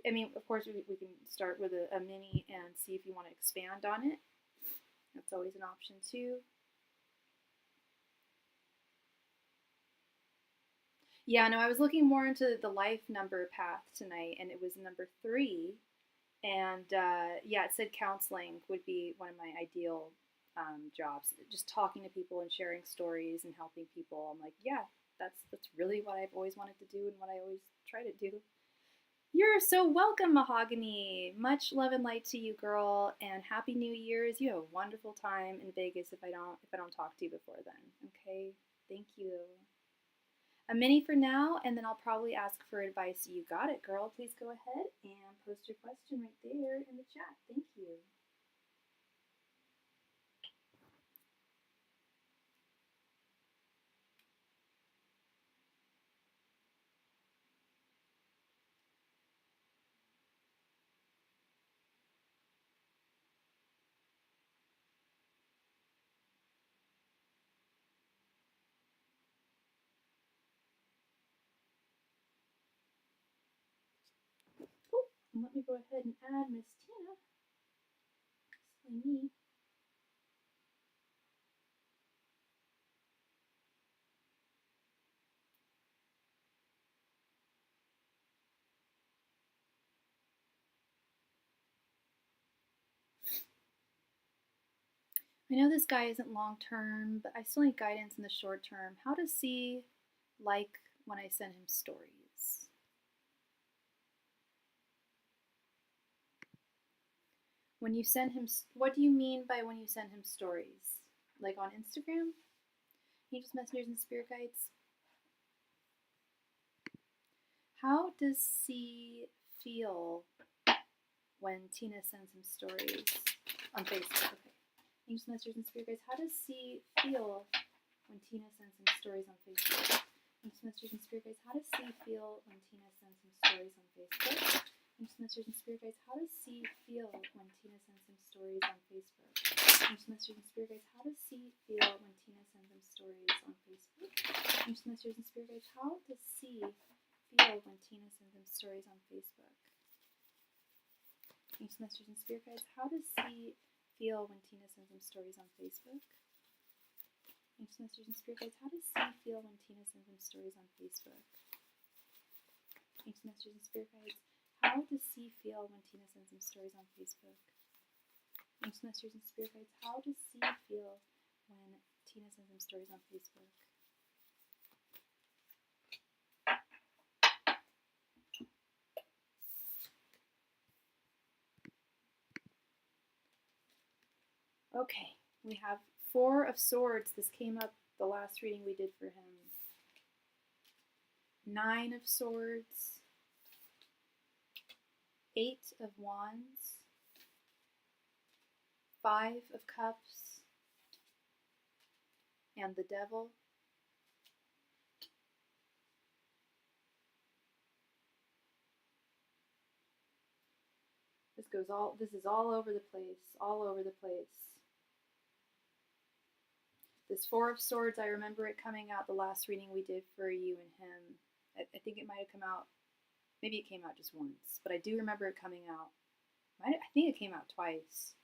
S1: I mean, of course, we can start with a mini and see if you want to expand on it. That's always an option too. Yeah, no, I was looking more into the life number path tonight, and it was number 3. And yeah, it said counseling would be one of my ideal jobs. Just talking to people and sharing stories and helping people. I'm like, yeah, that's really what I've always wanted to do and what I always try to do. You're so welcome, Mahogany. Much love and light to you, girl, and happy New Year's. You have a wonderful time in Vegas if I don't talk to you before then. Okay? Thank you. A mini for now, and then I'll probably ask for advice. You got it, girl. Please go ahead and post your question right there in the chat. Thank you. Cool. And let me go ahead and add Miss Tina. Silly me. I know this guy isn't long term, but I still need guidance in the short term. How does he like when I send him stories? When you send him, what do you mean by when you send him stories? Like on Instagram? Angels, messengers, and spirit guides? How does he feel when Tina sends him stories on Facebook? Okay. Angels, messengers, and spirit guides. How does he feel when Tina sends him stories on Facebook? Angels, messengers, and spirit guides. How does he feel when Tina sends him stories on Facebook? Angels, messengers, and spirit guides. How does he feel when Tina sends him stories on Facebook? Angels, messengers, and spirit guides. How does he feel when Tina sends him stories on Facebook? Angels, messengers, and spirit guides. How does he feel when Tina sends him stories on Facebook? Angels, messengers, and spirit guides. How does he feel when Tina sends him stories on Facebook? Angels, messengers, and spirit guides. How does he feel when Tina sends him stories on Facebook? Angels, messengers, and spirit guides. How does he feel when Tina sends him stories on Facebook? Angels, messengers, and spirit guides. How does he feel when Tina sends him stories on Facebook? Okay, we have 4 of Swords. This came up the last reading we did for him. 9 of Swords. 8 of Wands, 5 of Cups, and the Devil. This is all over the place, all over the place. This 4 of Swords, I remember it coming out the last reading we did for you and him. I think it might have come out, maybe it came out just once, but I do remember it coming out. I think it came out twice.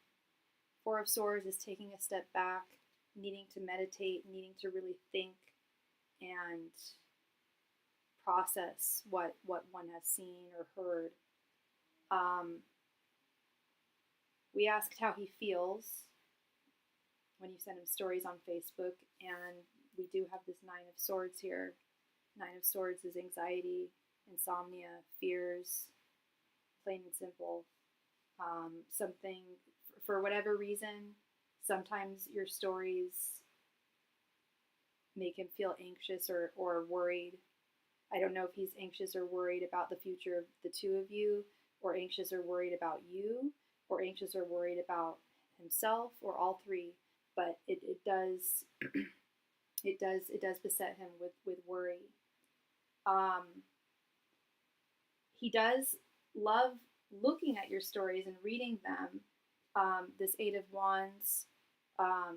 S1: 4 of Swords is taking a step back, needing to meditate, needing to really think and process what one has seen or heard. We asked how he feels when you send him stories on Facebook, and we do have this 9 of Swords here. 9 of Swords is anxiety, insomnia, fears, plain and simple. Something, for whatever reason, sometimes your stories make him feel anxious or worried. I don't know if he's anxious or worried about the future of the two of you, or anxious or worried about you, or anxious or worried about himself, or all three. But it does it does beset him with worry. He does love looking at your stories and reading them. This 8 of Wands, I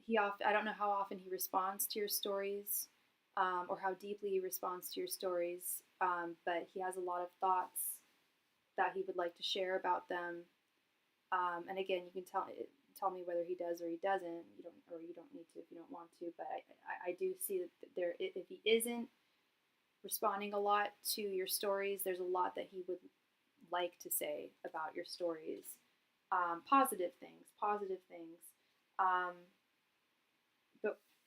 S1: don't know how often he responds to your stories, or how deeply he responds to your stories, but he has a lot of thoughts that he would like to share about them. And again, you can tell me whether he does or he doesn't. You don't need to if you don't want to. But I do see that if he isn't responding a lot to your stories, there's a lot that he would like to say about your stories. Positive things.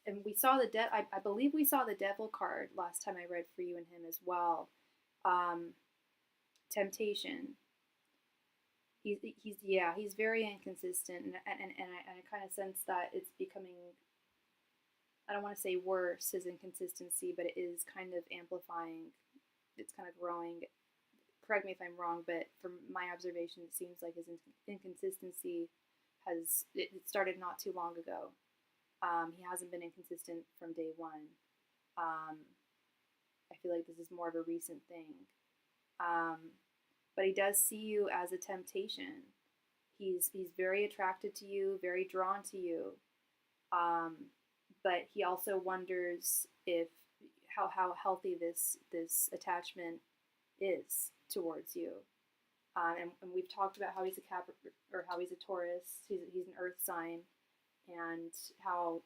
S1: And we saw I believe we saw the Devil card last time I read for you and him as well. Temptation. He's very inconsistent, and I kind of sense that it's becoming, I don't want to say worse, his inconsistency, but it is kind of amplifying. It's kind of growing. Correct me if I'm wrong, but from my observation, it seems like his inconsistency it started not too long ago. He hasn't been inconsistent from day one. I feel like this is more of a recent thing. But he does see you as a temptation. He's very attracted to you, very drawn to you. But he also wonders how healthy this attachment is towards you. And we've talked about how he's a Capricorn, or how he's a Taurus. He's an Earth sign, and how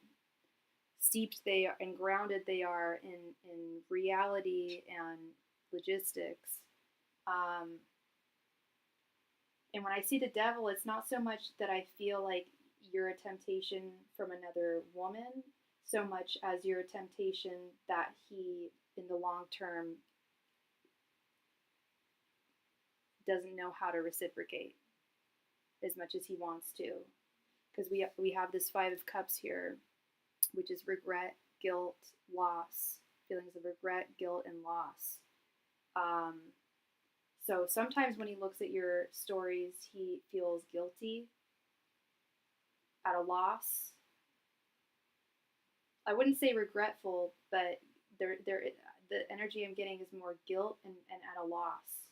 S1: steeped they are and grounded they are in reality and logistics. And when I see the Devil, it's not so much that I feel like you're a temptation from another woman, so much as you're a temptation that he, in the long term, doesn't know how to reciprocate as much as he wants to. Because we have this 5 of Cups here, which is regret, guilt, loss, feelings of regret, guilt, and loss. So sometimes when he looks at your stories, he feels guilty, at a loss. I wouldn't say regretful, but the energy I'm getting is more guilt and at a loss.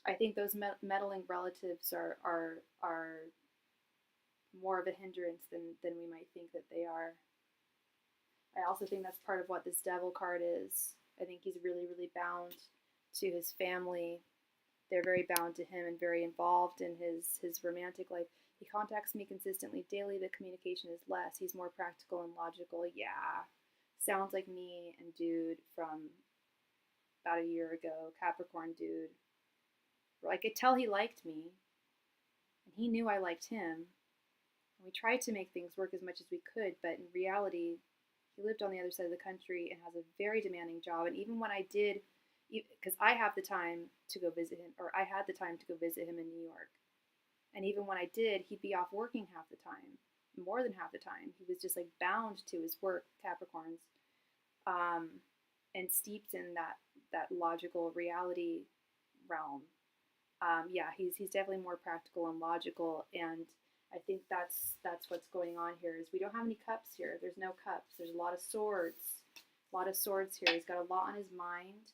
S1: I think those meddling relatives are more of a hindrance than we might think that they are. I also think that's part of what this Devil card is. I think he's really, really bound to his family. They're very bound to him and very involved in his romantic life. He contacts me consistently daily, but communication is less. He's more practical and logical. Yeah, sounds like me and dude from about a year ago, Capricorn dude. I could tell he liked me, and he knew I liked him. And we tried to make things work as much as we could, but in reality, he lived on the other side of the country and has a very demanding job. And even when I did, because I have the time to go visit him, or I had the time to go visit him in New York. And even when I did, he'd be off working half the time, more than half the time. He was just like bound to his work, Capricorns. and steeped in that logical reality realm. Yeah, he's definitely more practical and logical, and I think that's what's going on here. Is we don't have any cups here. There's no cups. There's a lot of swords. A lot of swords here. He's got a lot on his mind,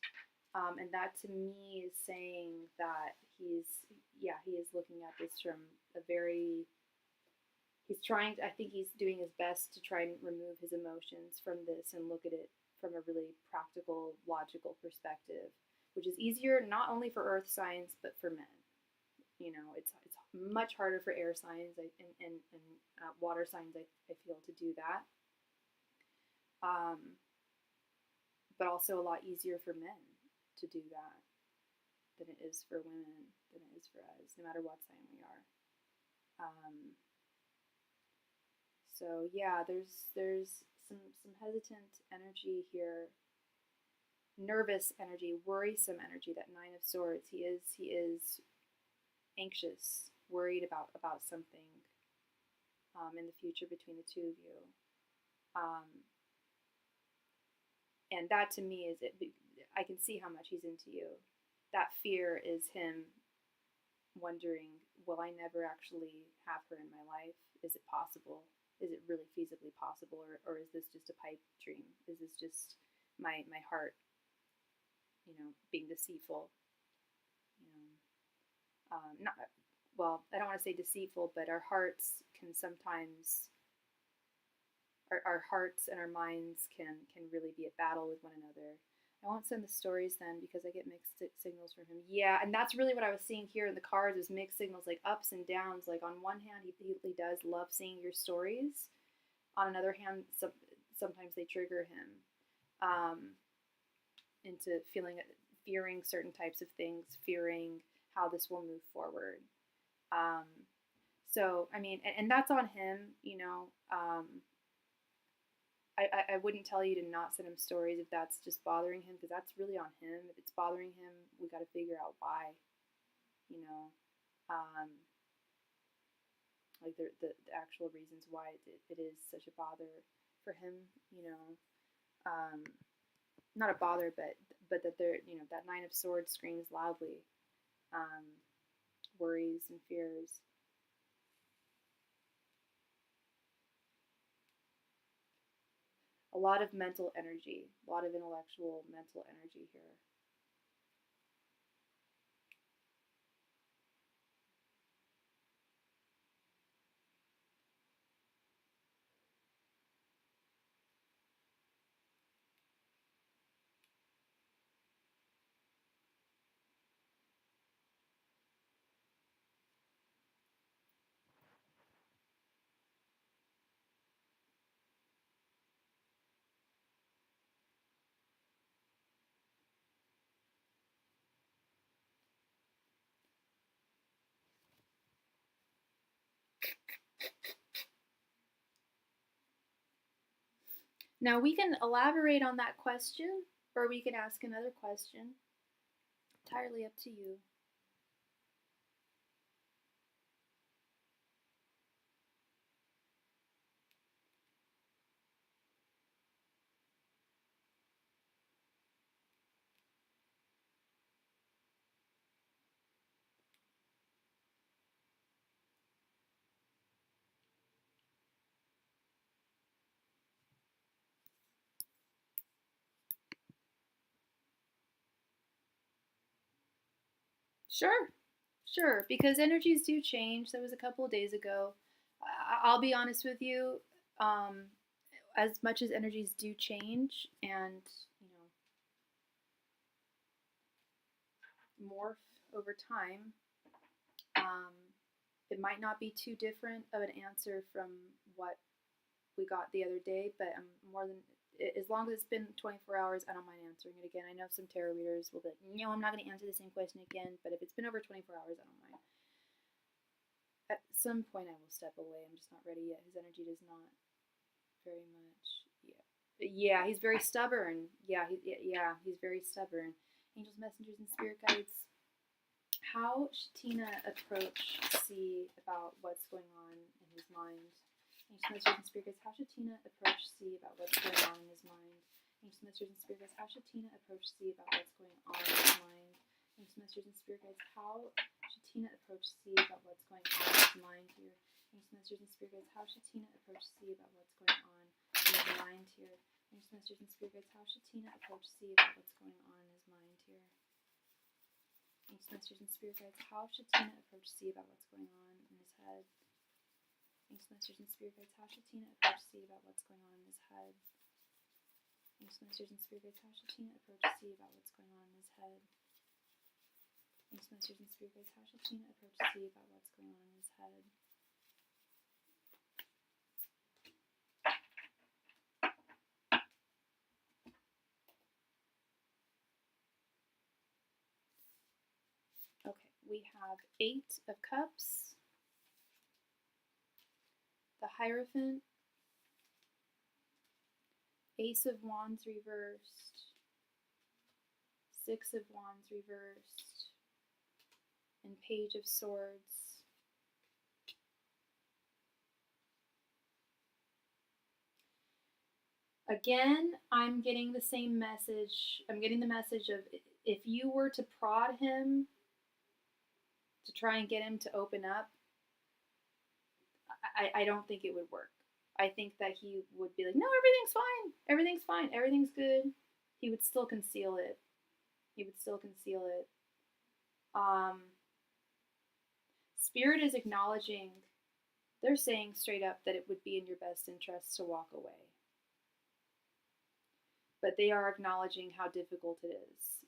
S1: and that to me is saying that he is looking at this from a very, he's trying to, I think he's doing his best to try and remove his emotions from this and look at it from a really practical, logical perspective, which is easier not only for earth signs but for men. You know, it's much harder for air signs and water signs, I feel, to do that. But also a lot easier for men to do that than it is for women, than it is for us, no matter what sign we are. So yeah, there's some hesitant energy here, nervous energy, worrisome energy. That Nine of Swords. He is anxious, worried about something in the future between the two of you. And that to me is it. I can see how much he's into you. That fear is him wondering, will I never actually have her in my life? Is it possible? Is it really feasibly possible? Or is this just a pipe dream? Is this just my heart, being deceitful? Not, well, I don't want to say deceitful, but our hearts can sometimes, our hearts and our minds can really be at battle with one another. I won't send the stories then because I get mixed signals from him. Yeah, and that's really what I was seeing here in the cards is mixed signals, like ups and downs. Like on one hand, he does love seeing your stories. On another hand, sometimes they trigger him into fearing certain types of things, fearing how this will move forward. So, I mean, and that's on him, I wouldn't tell you to not send him stories if that's just bothering him, because that's really on him. If it's bothering him, we got to figure out why, like the actual reasons why it is such a bother for him, not a bother, but that they're, that Nine of Swords screams loudly, worries and fears. A lot of mental energy, a lot of intellectual mental energy here. Now we can elaborate on that question, or we can ask another question. Entirely up to you. Sure, because energies do change. That was a couple of days ago. I'll be honest with you. As much as energies do change and morph over time, it might not be too different of an answer from what we got the other day. But as long as it's been 24 hours, I don't mind answering it again. I know some tarot readers will be like, no, I'm not going to answer the same question again. But if it's been over 24 hours, I don't mind. At some point, I will step away. I'm just not ready yet. His energy does not very much. Yeah, he's very stubborn. Yeah, he's very stubborn. Angels, messengers, and spirit guides. How should Tina approach C about what's going on in his mind? Angels, messengers, and spirit guides. How should Tina approach C about what's going on in his mind? Angels, messengers, and spirit guides, how should Tina approach C about what's going on in his mind? Angels, messengers, and spirit guides, how should Tina approach C about what's going on in his mind here? Angels, messengers, and spirit guides, how should Tina approach C about what's going on in his mind here? Angels, messengers, and spirit guides, how should Tina approach C about what's going on in his mind here? Angels, messengers, and spirit guides, how should Tina approach C about what's going on in his head? Angels, messengers, and spirit guides, how should Tina approach C about what's going on in his head? Angels, messengers, and spirit guides, how should Tina approach C about what's going on in his head? Angels, messengers, and spirit guides, how should Tina approach C about what's going on in his head? Okay, we have 8 of Cups, the Hierophant, Ace of Wands reversed, 6 of Wands reversed, and Page of Swords. Again, I'm getting the same message. I'm getting the message of if you were to prod him to try and get him to open up, I don't think it would work. I think that he would be like, no, everything's fine. Everything's fine. Everything's good. He would still conceal it. He would still conceal it. Spirit is acknowledging, they're saying straight up that it would be in your best interest to walk away. But they are acknowledging how difficult it is.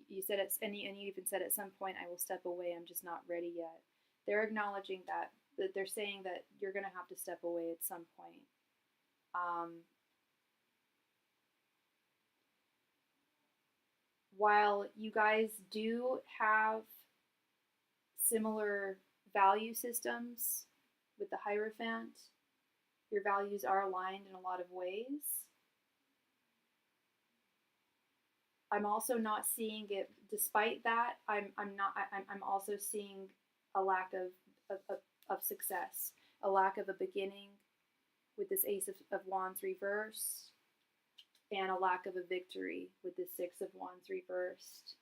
S1: You said it, and you even said at some point, I will step away, I'm just not ready yet. They're acknowledging that they're saying that you're going to have to step away at some point. While you guys do have similar value systems with the Hierophant, your values are aligned in a lot of ways. I'm also not seeing it. Despite that, I'm also seeing a lack of success, a lack of a beginning with this Ace of Wands reversed, and a lack of a victory with this 6 of Wands reversed.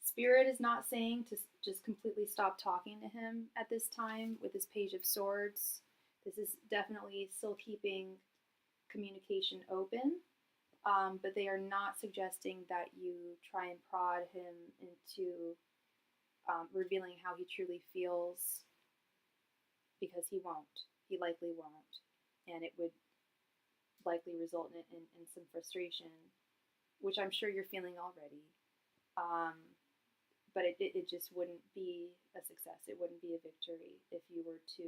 S1: Spirit is not saying to just completely stop talking to him at this time with this Page of Swords. This is definitely still keeping communication open. But they are not suggesting that you try and prod him into revealing how he truly feels, because he won't. He likely won't. And it would likely result in some frustration, which I'm sure you're feeling already. But it just wouldn't be a success. It wouldn't be a victory if you were to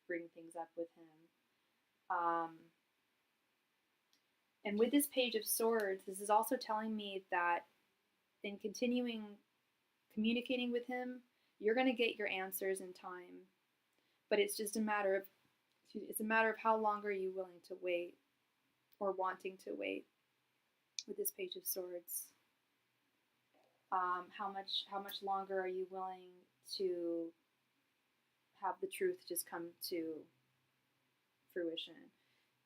S1: bring things up with him. And with this Page of Swords, this is also telling me that in continuing communicating with him, you're going to get your answers in time. But it's just a matter of how long are you willing to wait, or wanting to wait with this Page of Swords. How much longer are you willing to have the truth just come to fruition?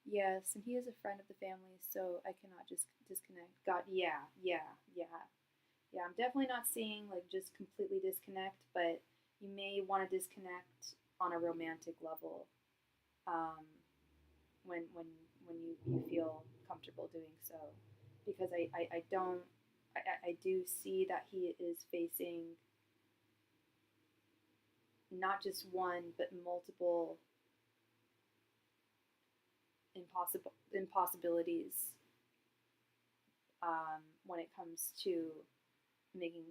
S1: Yes, and he is a friend of the family, so I cannot just disconnect. God, yeah. I'm definitely not seeing like just completely disconnect, but you may want to disconnect on a romantic level when you feel comfortable doing so. Because I do see that he is facing not just one, but multiple impossibilities when it comes to making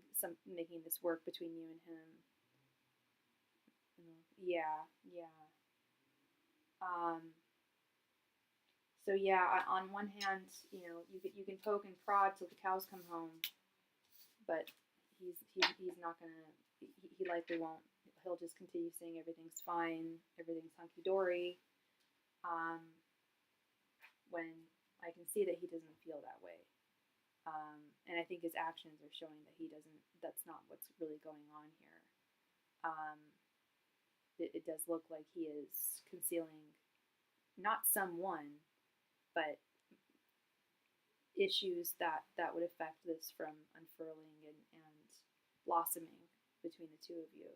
S1: this work between you and him. So yeah, on one hand, you can poke and prod till the cows come home, but he's not gonna. He likely won't. He'll just continue saying everything's fine, everything's hunky dory. When I can see that he doesn't feel that way. And I think his actions are showing that he doesn't, that's not what's really going on here. It does look like he is concealing not someone, but issues that would affect this from unfurling and blossoming between the two of you.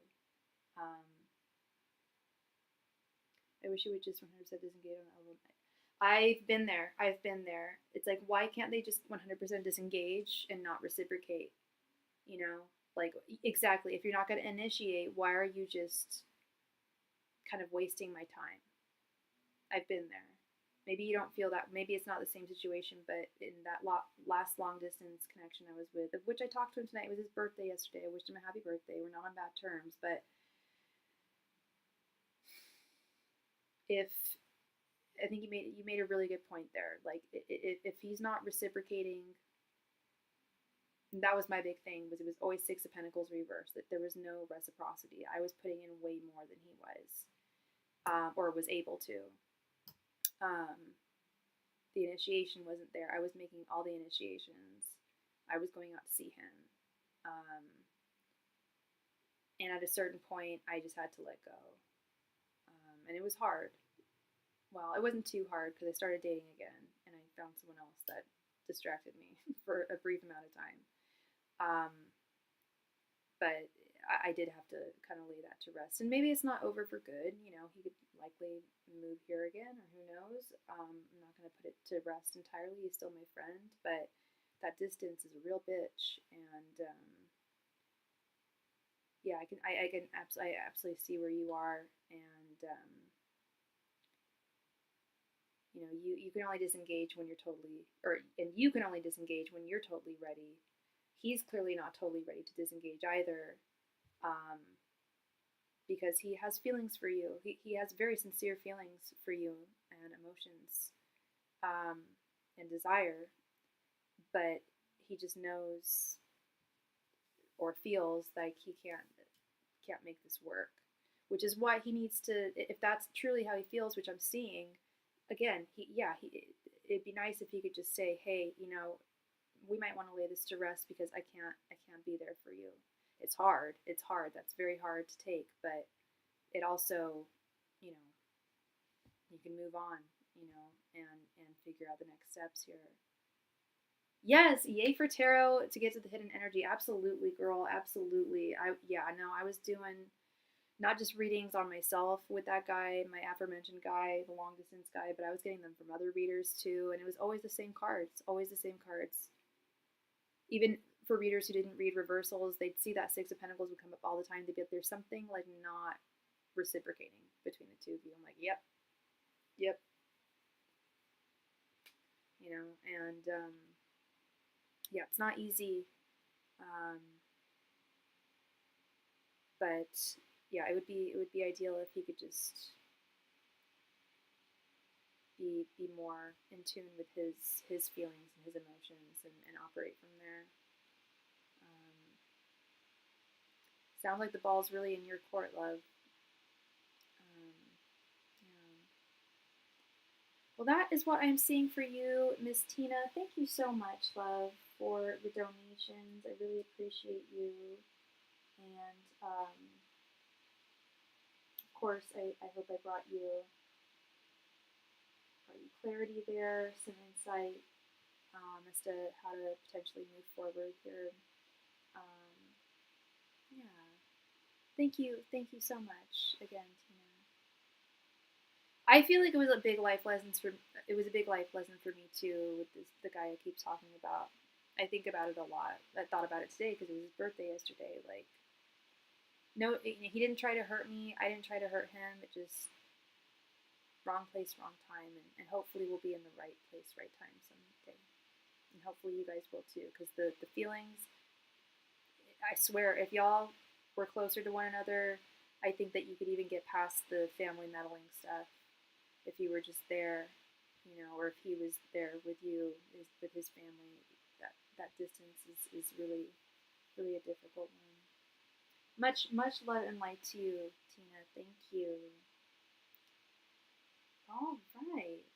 S1: I wish you would just 100% disengage on the album. I've been there. It's like, why can't they just 100% disengage and not reciprocate? You know, like, exactly. If you're not going to initiate, why are you just kind of wasting my time? I've been there. Maybe you don't feel that. Maybe it's not the same situation, but in that last long distance connection I was with, of which I talked to him tonight, it was his birthday yesterday. I wished him a happy birthday. We're not on bad terms, but if I think you made a really good point there. Like, if he's not reciprocating, that was my big thing. It was always Six of Pentacles reversed. That there was no reciprocity. I was putting in way more than he was, or was able to. The initiation wasn't there. I was making all the initiations. I was going out to see him, and at a certain point, I just had to let go, and it was hard. Well, it wasn't too hard because I started dating again and I found someone else that distracted me for a brief amount of time. But I did have to kind of lay that to rest. And maybe it's not over for good. You know, he could likely move here again, or who knows. I'm not going to put it to rest entirely. He's still my friend, but that distance is a real bitch. And yeah, I absolutely see where you are. And you know, you can only disengage when you're totally, and you can only disengage when you're totally ready. He's clearly not totally ready to disengage either, because he has feelings for you. He has very sincere feelings for you and emotions, and desire, but he just knows or feels like he can't make this work, which is why he needs to, if that's truly how he feels, which I'm seeing. Again, it'd be nice if he could just say, hey, you know, we might want to lay this to rest because I can't be there for you. It's hard. That's very hard to take, but it also, you know, you can move on, you know, and figure out the next steps here. Yes, yay for tarot to get to the hidden energy. Absolutely, girl. Absolutely. I know I was doing not just readings on myself with that guy, my aforementioned guy, the long distance guy, but I was getting them from other readers too, and it was always the same cards, Even for readers who didn't read reversals, they'd see that Six of Pentacles would come up all the time. They'd be like, there's something like not reciprocating between the two of you. I'm like, yep. You know, and yeah, it's not easy, but yeah, it would be ideal if he could just be more in tune with his feelings and his emotions and operate from there. Sounds like the ball's really in your court, love. Yeah. Well, that is what I'm seeing for you, Miss Tina. Thank you so much, love, for the donations. I really appreciate you. And of course, I hope I brought you clarity there, some insight as to how to potentially move forward here. Yeah. Thank you so much again, Tina. I feel like it was a big life lesson for me too, with the guy I keep talking about. I think about it a lot. I thought about it today because it was his birthday yesterday. Like, no, he didn't try to hurt me. I didn't try to hurt him. It just wrong place, wrong time, and hopefully we'll be in the right place, right time someday. And hopefully you guys will too, because the feelings, I swear, if y'all were closer to one another, I think that you could even get past the family meddling stuff if you were just there, you know, or if he was there with you, with his family. That distance is really, really a difficult one. Much love and light to you, Tina. Thank you. All right.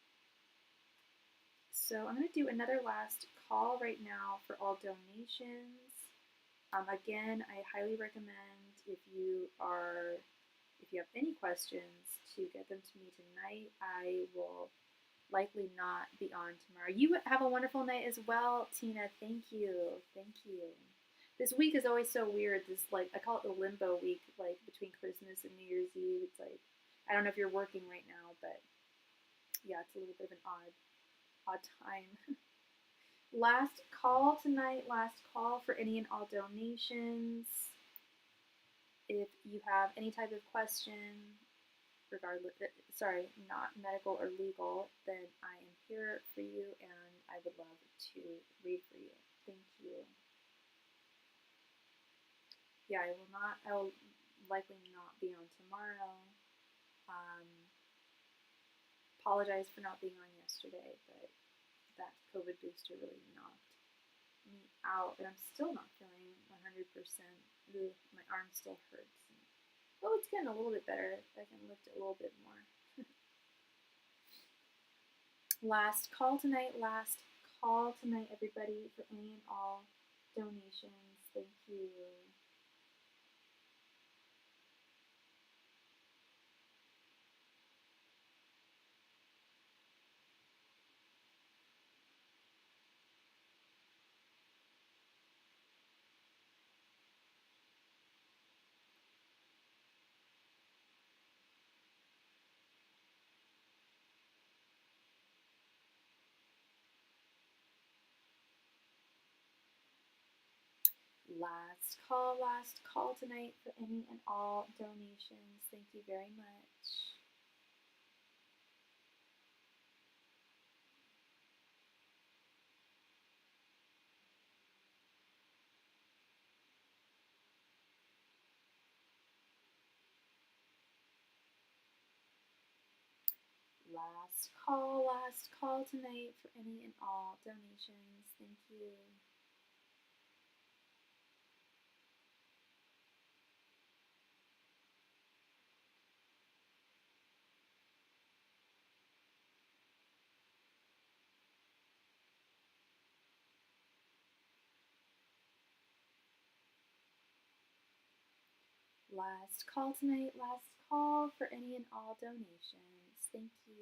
S1: So I'm going to do another last call right now for all donations. Again, I highly recommend if you have any questions to get them to me tonight. I will likely not be on tomorrow. You have a wonderful night as well, Tina. Thank you. Thank you. This week is always so weird. This, like, I call it the limbo week, like between Christmas and New Year's Eve. It's like, I don't know if you're working right now, but yeah, it's a little bit of an odd time. Last call tonight, last call for any and all donations. If you have any type of question, regardless, sorry, not medical or legal, then I am here for you and I would love to read for you. Thank you. Yeah, I will likely not be on tomorrow. Apologize for not being on yesterday, but that COVID booster really knocked me out, and I'm still not feeling 100%. My arm still hurts. Oh, it's getting a little bit better. I can lift it a little bit more. Last call tonight, everybody, for any and all donations. Thank you. Last call tonight for any and all donations. Thank you very much. Last call tonight for any and all donations. Thank you. Last call tonight, last call for any and all donations. Thank you.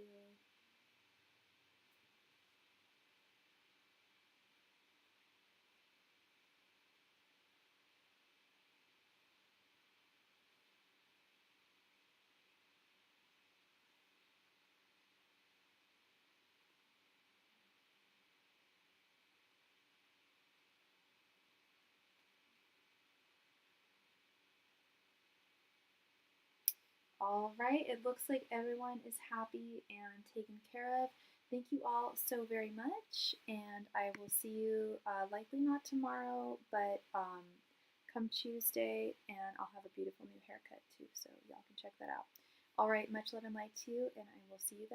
S1: All right, it looks like everyone is happy and taken care of. Thank you all so very much, and I will see you likely not tomorrow, but come Tuesday, and I'll have a beautiful new haircut too, so y'all can check that out. All right, much love and light to you, and I will see you then.